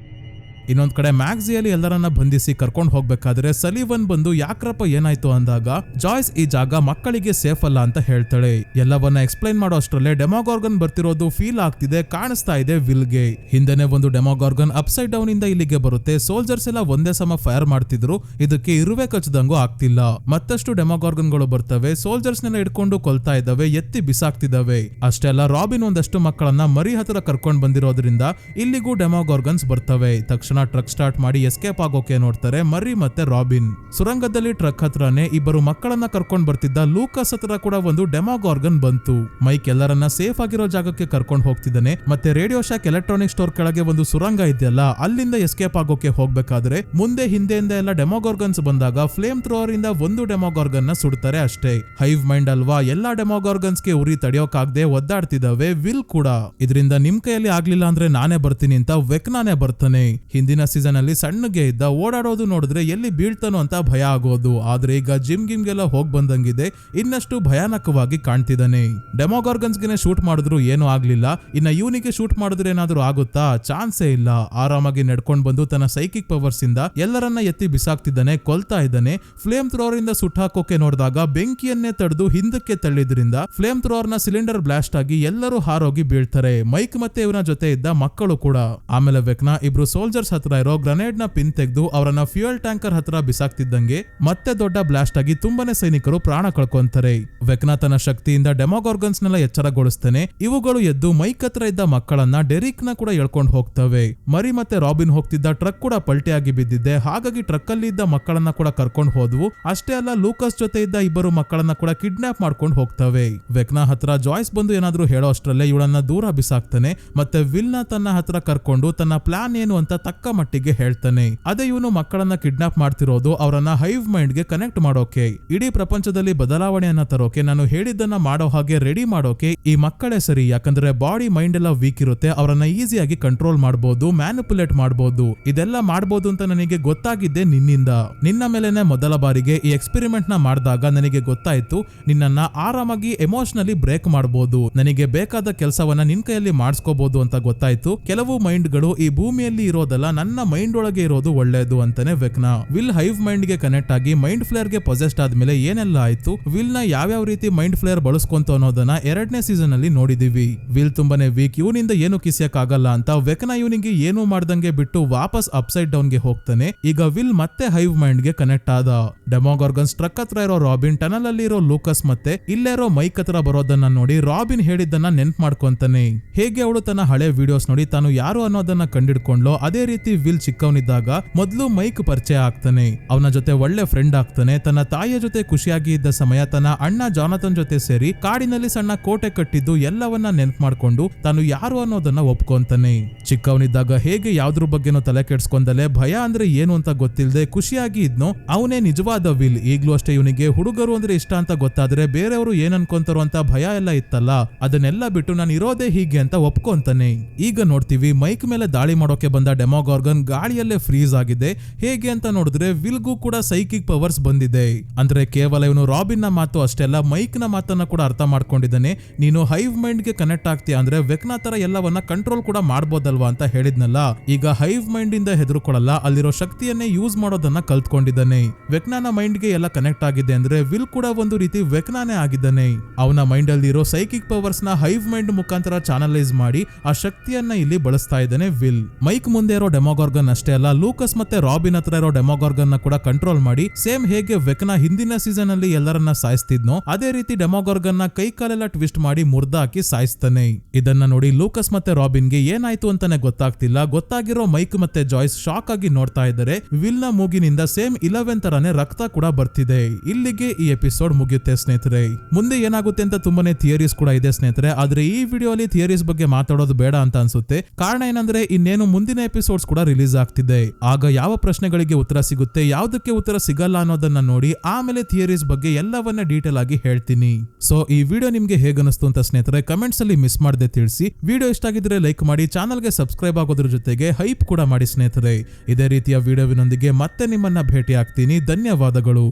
ಇನ್ನೊಂದ್ ಕಡೆ ಮ್ಯಾಗ್ಸಿಯಲ್ಲಿ ಎಲ್ಲರನ್ನ ಬಂಧಿಸಿ ಕರ್ಕೊಂಡು ಹೋಗ್ಬೇಕಾದ್ರೆ ಸಲಿವನ್ ಬಂದು ಯಾಕ್ರಪ್ಪ ಏನಾಯ್ತು ಅಂದಾಗ ಜಾಯ್ಸ್ ಈ ಜಾಗ ಮಕ್ಕಳಿಗೆ ಸೇಫ್ ಅಲ್ಲ ಅಂತ ಹೇಳ್ತಾಳೆ. ಎಲ್ಲವನ್ನ ಎಕ್ಸ್ಪ್ಲೈನ್ ಮಾಡೋ ಅಷ್ಟ್ರಲ್ಲೇ ಡೆಮೋಗಾರ್ಗನ್ ಬರ್ತಿರೋದು ಫೀಲ್ ಆಗ್ತಿದೆ, ಕಾಣಿಸ್ತಾ ಇದೆ ವಿಲ್ಗೆ. ಹಿಂದೆನೆ ಒಂದು ಡೆಮೋಗಾರ್ಗನ್ ಅಪ್ಸೈಡ್ ಡೌನ್ ಇಂದ ಇಲ್ಲಿಗೆ ಬರುತ್ತೆ. ಸೋಲ್ಜರ್ಸ್ ಎಲ್ಲ ಒಂದೇ ಸಮ ಫೈರ್ ಮಾಡ್ತಿದ್ರು, ಇದಕ್ಕೆ ಇರುವೆ ಕಚ್ಚದಂಗೂ ಆಗ್ತಿಲ್ಲ. ಮತ್ತಷ್ಟು ಡೆಮೋಗಾರ್ಗನ್ ಗಳು ಬರ್ತವೆ, ಸೋಲ್ಜರ್ಸ್ ನೆಲ್ಲ ಹಿಡ್ಕೊಂಡು ಕೊಲ್ತಾ ಇದ್ದಾವೆ, ಎತ್ತಿ ಬಿಸಾಕ್ತಿದ್ದಾವೆ. ಅಷ್ಟೇ ಅಲ್ಲ, ರಾಬಿನ್ ಒಂದಷ್ಟು ಮಕ್ಕಳನ್ನ ಮರಿ ಹತ್ರ ಕರ್ಕೊಂಡ್ ಬಂದಿರೋದ್ರಿಂದ ಇಲ್ಲಿಗೂ ಡೆಮೋಗಾರ್ಗನ್ಸ್ ಬರ್ತವೆ. ತಕ್ಷಣ ಟ್ರಕ್ ಸ್ಟಾರ್ಟ್ ಮಾಡಿ ಎಸ್ಕೇಪ್ ಆಗೋಕೆ ನೋಡ್ತಾರೆ ಮರಿ ಮತ್ತೆ ರಾಬಿನ್. ಸುರಂಗದಲ್ಲಿ ಟ್ರಕ್ ಹತ್ರನೇ ಇಬ್ಬರು ಮಕ್ಕಳನ್ನ ಕರ್ಕೊಂಡ್ ಬರ್ತಿದ್ದ ಲೂಕಸ್ ಹತ್ರ ಕೂಡ ಒಂದು ಡೆಮೋಗಾರ್ಗನ್ ಬಂತು. ಮೈಕ್ ಎಲ್ಲರನ್ನ ಸೇಫ್ ಆಗಿರೋ ಜಾಗಕ್ಕೆ ಕರ್ಕೊಂಡು ಹೋಗ್ತಿದ್ದಾನೆ. ಮತ್ತೆ ರೇಡಿಯೋ ಶಾಕ್ ಎಲೆಕ್ಟ್ರಾನಿಕ್ ಸ್ಟೋರ್ ಕೆಳಗೆ ಒಂದು ಸುರಂಗ ಇದೆಯಲ್ಲ, ಅಲ್ಲಿಂದ ಎಸ್ಕೇಪ್ ಆಗೋಕೆ ಹೋಗ್ಬೇಕಾದ್ರೆ ಮುಂದೆ ಹಿಂದೆಯಿಂದ ಎಲ್ಲ ಡೆಮೋಗಾರ್ಗನ್ಸ್ ಬಂದಾಗ ಫ್ಲೇಮ್ ಥ್ರೋವರ್ ಇಂದ ಒಂದು ಡೆಮೋಗಾರ್ಗನ್ ನ ಸುಡ್ತಾರೆ ಅಷ್ಟೇ. ಹೈವ್ ಮೈಂಡ್ ಅಲ್ವಾ, ಎಲ್ಲಾ ಡೆಮೋಗಾರ್ಗನ್ಸ್ ಗೆ ಉರಿ ತಡೆಯೋಕಾಗದೆ ಒದ್ದಾಡ್ತಿದ್ದಾವೆ. ವಿಲ್ ಕೂಡ ಇದರಿಂದ ನಿಮ್ ಕೈಯಲ್ಲಿ ಆಗ್ಲಿಲ್ಲ ಅಂದ್ರೆ ನಾನೇ ಬರ್ತೀನಿ ಅಂತ ವೆಕ್ನಾನೇ ಬರ್ತಾನೆ. ಹಿಂದಿನ ಸೀಸನ್ ಅಲ್ಲಿ ಸಣ್ಣಗೆ ಇದ್ದ, ಓಡಾಡೋದು ನೋಡಿದ್ರೆ ಎಲ್ಲಿ ಬೀಳ್ತಾನೋ ಅಂತ ಭಯ ಆಗೋದು. ಆದ್ರೆ ಈಗ ಜಿಮ್ ಗಿಮ್ಗೆಲ್ಲ ಹೋಗ್ ಬಂದಂಗಿದೆ, ಇನ್ನಷ್ಟು ಭಯಾನಕವಾಗಿ ಕಾಣ್ತಿದ್ದಾನೆ. ಡೆಮೋಗಾರ್ಗನ್ಸ್ ಗೆ ಶೂಟ್ ಮಾಡಿದ್ರು ಏನೂ ಆಗ್ಲಿಲ್ಲ, ಇನ್ನ ಇವನಿಗೆ ಶೂಟ್ ಮಾಡಿದ್ರೆ ಏನಾದ್ರೂ ಆಗುತ್ತಾ? ಚಾನ್ಸೇ ಇಲ್ಲ. ಆರಾಮಾಗಿ ನಡ್ಕೊಂಡ್ ಬಂದು ತನ್ನ ಸೈಕಿಕ್ ಪವರ್ಸ್ ಇಂದ ಎಲ್ಲರನ್ನ ಎತ್ತಿ ಬಿಸಾಕ್ತಿದ್ದಾನೆ, ಕೊಲ್ತಾ ಇದ್ದಾನೆ. ಫ್ಲೇಮ್ ಥ್ರೋವರ್ ಇಂದ ಸುಟ್ಟಾಕೋಕೆ ನೋಡಿದಾಗ ಬೆಂಕಿಯನ್ನೇ ತಡೆದು ಹಿಂದಕ್ಕೆ ತಳ್ಳಿದ್ರಿಂದ ಫ್ಲೇಮ್ ಥ್ರೋವರ್ ನ ಸಿಲಿಂಡರ್ ಬ್ಲಾಸ್ಟ್ ಆಗಿ ಎಲ್ಲರೂ ಹಾರೋಗಿ ಬೀಳ್ತಾರೆ, ಮೈಕ್ ಮತ್ತೆ ಇವನ ಜೊತೆ ಇದ್ದ ಮಕ್ಕಳು ಕೂಡ. ಆಮೇಲೆ ವೆಕ್ನಾ ಇಬ್ರು ಸೋಲ್ಜರ್ಸ್ ಹತ್ರ ಇರೋ ಗ್ರನೇಡ್ ನ ಪಿನ್ ತೆಗೆದು ಅವರನ್ನ ಫ್ಯೂಯಲ್ ಟ್ಯಾಂಕರ್ ಹತ್ರ ಬಿಸಾಕ್ತಿದ್ದಂಗೆ ಮತ್ತೆ ದೊಡ್ಡ ಬ್ಲಾಸ್ಟ್ ಆಗಿ ತುಂಬಾನೇ ಸೈನಿಕರು ಪ್ರಾಣ ಕಳ್ಕೊಂತಾರೆ. ವೆಕ್ನಾ ತನ್ನ ಶಕ್ತಿಯಿಂದ ಡೆಮೋಗಾರ್ಗನ್ಸ್ ನೆಲ್ಲ ಎಚ್ಚರಗೊಳಿಸ್ತಾನೆ. ಇವುಗಳು ಎದ್ದು ಮೈಕ್ ಹತ್ರ ಇದ್ದ ಮಕ್ಕಳನ್ನ ಡೆರಿಕ್ ನ ಕೂಡ ಎಳ್ಕೊಂಡು ಹೋಗ್ತವೆ. ಮರಿ ಮತ್ತೆ ರಾಬಿನ್ ಹೋಗ್ತಿದ್ದ ಟ್ರಕ್ ಕೂಡ ಪಲ್ಟಿಯಾಗಿ ಬಿದ್ದಿದೆ, ಹಾಗಾಗಿ ಟ್ರಕ್ ಅಲ್ಲಿ ಇದ್ದ ಮಕ್ಕಳನ್ನ ಕೂಡ ಕರ್ಕೊಂಡು ಹೋದ್ವು. ಅಷ್ಟೇ ಅಲ್ಲ, ಲೂಕಸ್ ಜೊತೆ ಇದ್ದ ಇಬ್ಬರು ಮಕ್ಕಳನ್ನ ಕೂಡ ಕಿಡ್ನಾಪ್ ಮಾಡ್ಕೊಂಡು ಹೋಗ್ತವೆ. ವೆಕ್ನಾ ಹತ್ರ ಜಾಯ್ಸ್ ಬಂದು ಏನಾದ್ರೂ ಹೇಳೋ ಅಷ್ಟ್ರಲ್ಲೇ ಇವಳನ್ನ ದೂರ ಬಿಸಾಕ್ತಾನೆ. ಮತ್ತೆ ವಿಲ್ ನ ತನ್ನ ಹತ್ರ ಕರ್ಕೊಂಡು ತನ್ನ ಪ್ಲಾನ್ ಏನು ಅಂತ ತಕ್ಕ ಮಟ್ಟಿಗೆ ಹೇಳ್ತಾನೆ. ಅದೇ ಇವನು ಮಕ್ಕಳನ್ನ ಕಿಡ್ನಾಪ್ ಮಾಡ್ತಿರೋದು ಅವರನ್ನ ಹೈವ್ ಮೈಂಡ್ ಗೆ ಕನೆಕ್ಟ್ ಮಾಡೋಕೆ, ಇಡೀ ಪ್ರಪಂಚದಲ್ಲಿ ಬದಲಾವಣೆಯನ್ನ ತರೋಕೆ, ನಾನು ಹೇಳಿದ್ದನ್ನ ಮಾಡೋ ಹಾಗೆ ರೆಡಿ ಮಾಡೋಕೆ ಈ ಮಕ್ಕಳೇ ಸರಿ. ಯಾಕಂದ್ರೆ ಬಾಡಿ ಮೈಂಡ್ ಎಲ್ಲ ವೀಕ್ ಇರುತ್ತೆ, ಅವರನ್ನ ಈಸಿಯಾಗಿ ಕಂಟ್ರೋಲ್ ಮಾಡಬಹುದು, ಮ್ಯಾನಿಪುಲೇಟ್ ಮಾಡಬಹುದು. ಇದೆಲ್ಲ ಮಾಡಬಹುದು ಅಂತ ನನಗೆ ಗೊತ್ತಾಗಿದ್ದೆ ನಿನ್ನಿಂದ. ನಿನ್ನ ಮೇಲೆನೆ ಮೊದಲ ಬಾರಿಗೆ ಈ ಎಕ್ಸ್ಪೆರಿಮೆಂಟ್ ನ ಮಾಡಿದಾಗ ನನಗೆ ಗೊತ್ತಾಯ್ತು, ನಿನ್ನನ್ನ ಆರಾಮಾಗಿ ಎಮೋಷನಲಿ ಬ್ರೇಕ್ ಮಾಡಬಹುದು, ನನಗೆ ಬೇಕಾದ ಕೆಲಸವನ್ನ ನಿನ್ ಕೈಯಲ್ಲಿ ಮಾಡಿಸ್ಕೋಬಹುದು ಅಂತ ಗೊತ್ತಾಯ್ತು. ಕೆಲವು ಮೈಂಡ್ ಗಳು ಈ ಭೂಮಿಯಲ್ಲಿ ಇರೋದಲ್ಲ, ನನ್ನ ಮೈಂಡ್ ಒಳಗೆ ಇರೋದು ಒಳ್ಳೇದು ಅಂತಾನೆ ವೆಕ್ನಾ. ವಿಲ್ ಹೈವ್ ಮೈಂಡ್ ಗೆ ಕನೆಕ್ಟ್ ಆಗಿ ಮೈಂಡ್ ಫ್ಲೇರ್ ಗೆ ಪೊಸೆಸ್ಡ್ ಆದ್ಮೇಲೆ ಏನೆಲ್ಲ ಆಯ್ತು, ವಿಲ್ ನ ಯಾವ್ಯಾವ ರೀತಿ ಮೈಂಡ್ ಫ್ಲೇರ್ ಬಳಸ್ಕೊಂತ ಅನ್ನೋದನ್ನ 2ನೇ ಸೀಸನ್ ಅಲ್ಲಿ ನೋಡಿದೀವಿ. ವಿಲ್ ತುಂಬಾನೇ ವೀಕ್, ಇವನಿಂದ ಏನು ಕಿಸಿಯಕ್ ಆಗಲ್ಲ ಅಂತ ವೆಕ್ನಾ ಇವನಿಗೆ ಏನು ಮಾಡ್ದಂಗೆ ಬಿಟ್ಟು ವಾಪಸ್ ಅಪ್ಸೈಡ್ ಡೌನ್ ಗೆ ಹೋಗ್ತಾನೆ. ಈಗ ವಿಲ್ ಮತ್ತೆ ಹೈವ್ ಮೈಂಡ್ ಗೆ ಕನೆಕ್ಟ್ ಆದ. ಡೆಮೋಗಾರ್ಗನ್ಸ್ ಟ್ರಕ್ ಹತ್ರ ಇರೋ ರಾಬಿನ್, ಟನಲ್ ಅಲ್ಲಿ ಇರೋ ಲೂಕಸ್ ಮತ್ತೆ ಇಲ್ಲೇರೋ ಮೈಕ್ ಹತ್ರ ಬರೋದನ್ನ ನೋಡಿ ರಾಬಿನ್ ಹೇಳಿದ್ದನ್ನ ನೆನ್ಪ್ ಮಾಡ್ಕೊಂತಾನೆ. ಹೇಗೆ ಅವಳು ತನ್ನ ಹಳೆ ವಿಡಿಯೋಸ್ ನೋಡಿ ತಾನು ಯಾರು ಅನ್ನೋದನ್ನ ಕಂಡಿಡ್ಕೊಂಡ್ಲೋ, ಅದೇ ರೀತಿ ವಿಲ್ ಚಿಕ್ಕವನಿದ್ದಾಗ ಮೊದ್ಲು ಮೈಕ್ ಪರಿಚಯ ಆಗ್ತಾನೆ, ಅವನ ಜೊತೆ ಒಳ್ಳೆ ಫ್ರೆಂಡ್ ಆಗ್ತಾನೆ. ತನ್ನ ತಾಯಿಯ ಜೊತೆ ಖುಷಿಯಾಗಿ ಇದ್ದ ಸಮಯ ತನ್ನ ಅಣ್ಣ ಜಾನಥನ್ ಜೊತೆ ಸೇರಿ ಕಾಡಿನಲ್ಲಿ ಸಣ್ಣ ಕೋಟೆ ಕಟ್ಟಿದ್ದು ಎಲ್ಲವನ್ನ ನೆನ್ಪ್ ಮಾಡ್ಕೊಂಡು ತಾನು ಯಾರು ಅನ್ನೋದನ್ನ ಒಪ್ಕೊಂತಾನೆ. ಚಿಕ್ಕವನಿದ್ದಾಗ ಹೇಗೆ ಯಾವ್ದ್ರ ಬಗ್ಗೆನೋ ತಲೆ ಕೆಡ್ಸ್ಕೊಂಡಲೆ, ಭಯ ಅಂದ್ರೆ ಏನು ಅಂತ ಗೊತ್ತಿಲ್ಲದೆ ಖುಷಿಯಾಗಿ ಇದ್ನೋ, ಅವನೇ ನಿಜವಾದ ವಿಲ್. ಈಗ್ಲೂ ಅಷ್ಟೇ ಇವನಿಗೆ ಹುಡುಗರು ಅಂದ್ರೆ ಇಷ್ಟ ಅಂತ ಗೊತ್ತಾದ್ರೆ ಬೇರೆಯವರು ಏನ್ ಅನ್ಕೊಂತಾರೋ ಅಂತ ಭಯ ಎಲ್ಲ ಇತ್ತಲ್ಲ, ಅದನ್ನೆಲ್ಲ ಬಿಟ್ಟು ನಾನು ಇರೋದೇ ಹೀಗೆ ಅಂತ ಒಪ್ಕೊಂತಾನೆ. ಈಗ ನೋಡ್ತೀವಿ ಮೈಕ್ ಮೇಲೆ ದಾಳಿ ಮಾಡೋಕೆ ಬಂದ ಡೆಮೋಗಾರ್ಗನ್ ಗಾಳಿಯಲ್ಲೇ ಫ್ರೀಸ್ ಆಗಿದೆ. ಹೇಗೆ ಅಂತ ನೋಡಿದ್ರೆ ವಿಲ್ಗೂ ಕೂಡ ಸೈಕಿಕ್ ಪವರ್ಸ್ ಬಂದಿದೆ. ಅಂದ್ರೆ ಕೇವಲ ಇವನು ರಾಬಿನ್ ನ ಮಾತು ಅಷ್ಟೇ ಅಲ್ಲ, ಮೈಕ್ ನ ಮಾತನ್ನ ಕೂಡ ಅರ್ಥ ಮಾಡ್ಕೊಂಡಿದ್ದಾನೆ. ನೀನು ಹೈವ್ ಮೈಂಡ್ ಗೆ ಕನೆಕ್ಟ್ ಆಗ್ತೀಯ ಅಂದ್ರೆ ವೆಕ್ನಾ ತರ ಎಲ್ಲವನ್ನ ಕಂಟ್ರೋಲ್ ಕೂಡ ಮಾಡ್ಬೋದಲ್ವಾ ಅಂತ ಹೇಳಿದ್ನಲ್ಲ. ಈಗ ಹೈವ್ ಮೈಂಡ್ ಇಂದ ಹೆದರ್ಕೊಳ್ಳಲ್ಲ, ಅಲ್ಲಿರೋ ಶಕ್ತಿಯನ್ನೇ ಯೂಸ್ ಮಾಡೋದನ್ನ ಕಲ್ತ್ಕೊಂಡಿದ್ದಾನೆ. ವೆಕ್ನಾನ ಮೈಂಡ್ ಗೆ ಎಲ್ಲ ಕನೆಕ್ಟ್ ಆಗಿದೆ ಅಂದ್ರೆ ವಿಲ್ ಕೂಡ ಒಂದು ರೀತಿ ವೆಕ್ನಾನೇ ಆಗಿದ್ದಾನೆ. ಅವನ ಮೈಂಡ್ ಅಲ್ಲಿ ಇರೋ ಸೈಕಿಕ್ ಪವರ್ಸ್ ನ ಹೈವ್ ಮೈಂಡ್ ಮುಖಾಂತರ ಚಾನಲೈಸ್ ಮಾಡಿ ಆ ಶಕ್ತಿಯನ್ನ ಇಲ್ಲಿ ಬಳಸ್ತಾ ಇದ್ದಾನೆ ವಿಲ್. ಮೈಕ್ ಮುಂದೆ ಇರೋ ಡೆಮೋಗಾರ್ಗನ್ ಅಷ್ಟೇ ಅಲ್ಲ, ಲೂಕಸ್ ಮತ್ತೆ ರಾಬಿನ್ ಹತ್ರ ಇರೋ ಡೆಮೋಗಾರ್ಗನ್ ನ ಕೂಡ ಕಂಟ್ರೋಲ್ ಮಾಡಿ ಸೇಮ್ ಹೇಗೆ ವೆಕ್ನಾ ಹಿಂದಿನ ಸೀಸನ್ ಅಲ್ಲಿ ಎಲ್ಲರನ್ನ ಸಾಯಿಸ್ತಿದ್ನೋ ಅದೇ ರೀತಿ ಡೆಮೋಗಾರ್ಗನ್ ನ ಕೈ ಕಾಲೆಲ್ಲ ಟ್ವಿಸ್ಟ್ ಮಾಡಿ ಮುರ್ದಾಕಿ ಸಾಯಿಸ್ತಾನೆ. ಇದನ್ನ ನೋಡಿ ಲೂಕಸ್ ಮತ್ತೆ ರಾಬಿನ್ ಗೆ ಏನಾಯ್ತು ಅಂತಾನೆ ಗೊತ್ತಾಗ್ತಿಲ್ಲ. ಗೊತ್ತಾಗಿರೋ ಮೈಕ್ ಮತ್ತೆ ಜಾಯ್ಸ್ ಶಾಕ್ ಆಗಿ ನೋಡ್ತಾ ಇದ್ದಾರೆ. ವಿಲ್ ನ ಮೂಗಿನಿಂದ ಸೇಮ್ 11 ತರಾನೇ ರಕ್ತ ಕೂಡ ಬರ್ತಿದೆ. ಇಲ್ಲಿಗೆ ಈ ಎಪಿಸೋಡ್ ಮುಗಿಯುತ್ತೆ ಸ್ನೇಹಿತರೆ. ಮುಂದೆ ಏನಾಗುತ್ತೆ ಅಂತ ತುಂಬಾನೇ ಥಿಯರೀಸ್ ಕೂಡ ಇದೆ ಸ್ನೇಹಿತರೆ, ಆದ್ರೆ ಈ ವಿಡಿಯೋ ಅಲ್ಲಿ ಥಿಯರೀಸ್ ಬಗ್ಗೆ ಮಾತಾಡೋದು ಬೇಡ ಅಂತ ಅನ್ಸುತ್ತೆ. ಕಾರಣ ಏನಂದ್ರೆ ಇನ್ನೇನು ಮುಂದಿನ ಎಪಿಸೋಡ್ಸ್ ಕೂಡ ರಿಲೀಸ್ ಆಗ್ತಿದೆ. ಆಗ ಯಾವ ಪ್ರಶ್ನೆಗಳಿಗೆ ಉತ್ತರ ಸಿಗುತ್ತೆ, ಯಾವ್ದಕ್ಕೆ ಉತ್ತರ ಸಿಗಲ್ಲ ಅನ್ನೋದನ್ನ ನೋಡಿ ಆಮೇಲೆ ಥಿಯರೀಸ್ ಬಗ್ಗೆ ಎಲ್ಲವನ್ನ ಡೀಟೇಲ್ ಆಗಿ ಹೇಳ್ತೀನಿ. ಸೊ ಈ ವಿಡಿಯೋ ನಿಮ್ಗೆ ಹೇಗನಿಸ್ತು ಅಂತ ಸ್ನೇಹಿತರೆ ಕಮೆಂಟ್ಸ್ ಅಲ್ಲಿ ಮಿಸ್ ಮಾಡದೆ ತಿಳಿಸಿ. ವಿಡಿಯೋ ಇಷ್ಟ ಆಗಿದ್ರೆ ಲೈಕ್ ಮಾಡಿ, ಚಾನಲ್ಗೆ ಸಬ್ಸ್ಕ್ರೈಬ್ ಆಗೋದ್ರ ಜೊತೆಗೆ ಹೈಪ್ ಕೂಡ ಮಾಡಿ ಸ್ನೇಹಿತರೆ. ಇದೇ ರೀತಿಯ ವಿಡಿಯೋವಿನೊಂದಿಗೆ ಮತ್ತೆ ನಿಮ್ಮನ್ನ ಭೇಟಿ ಆಗ್ತೀನಿ. ಧನ್ಯವಾದಗಳು.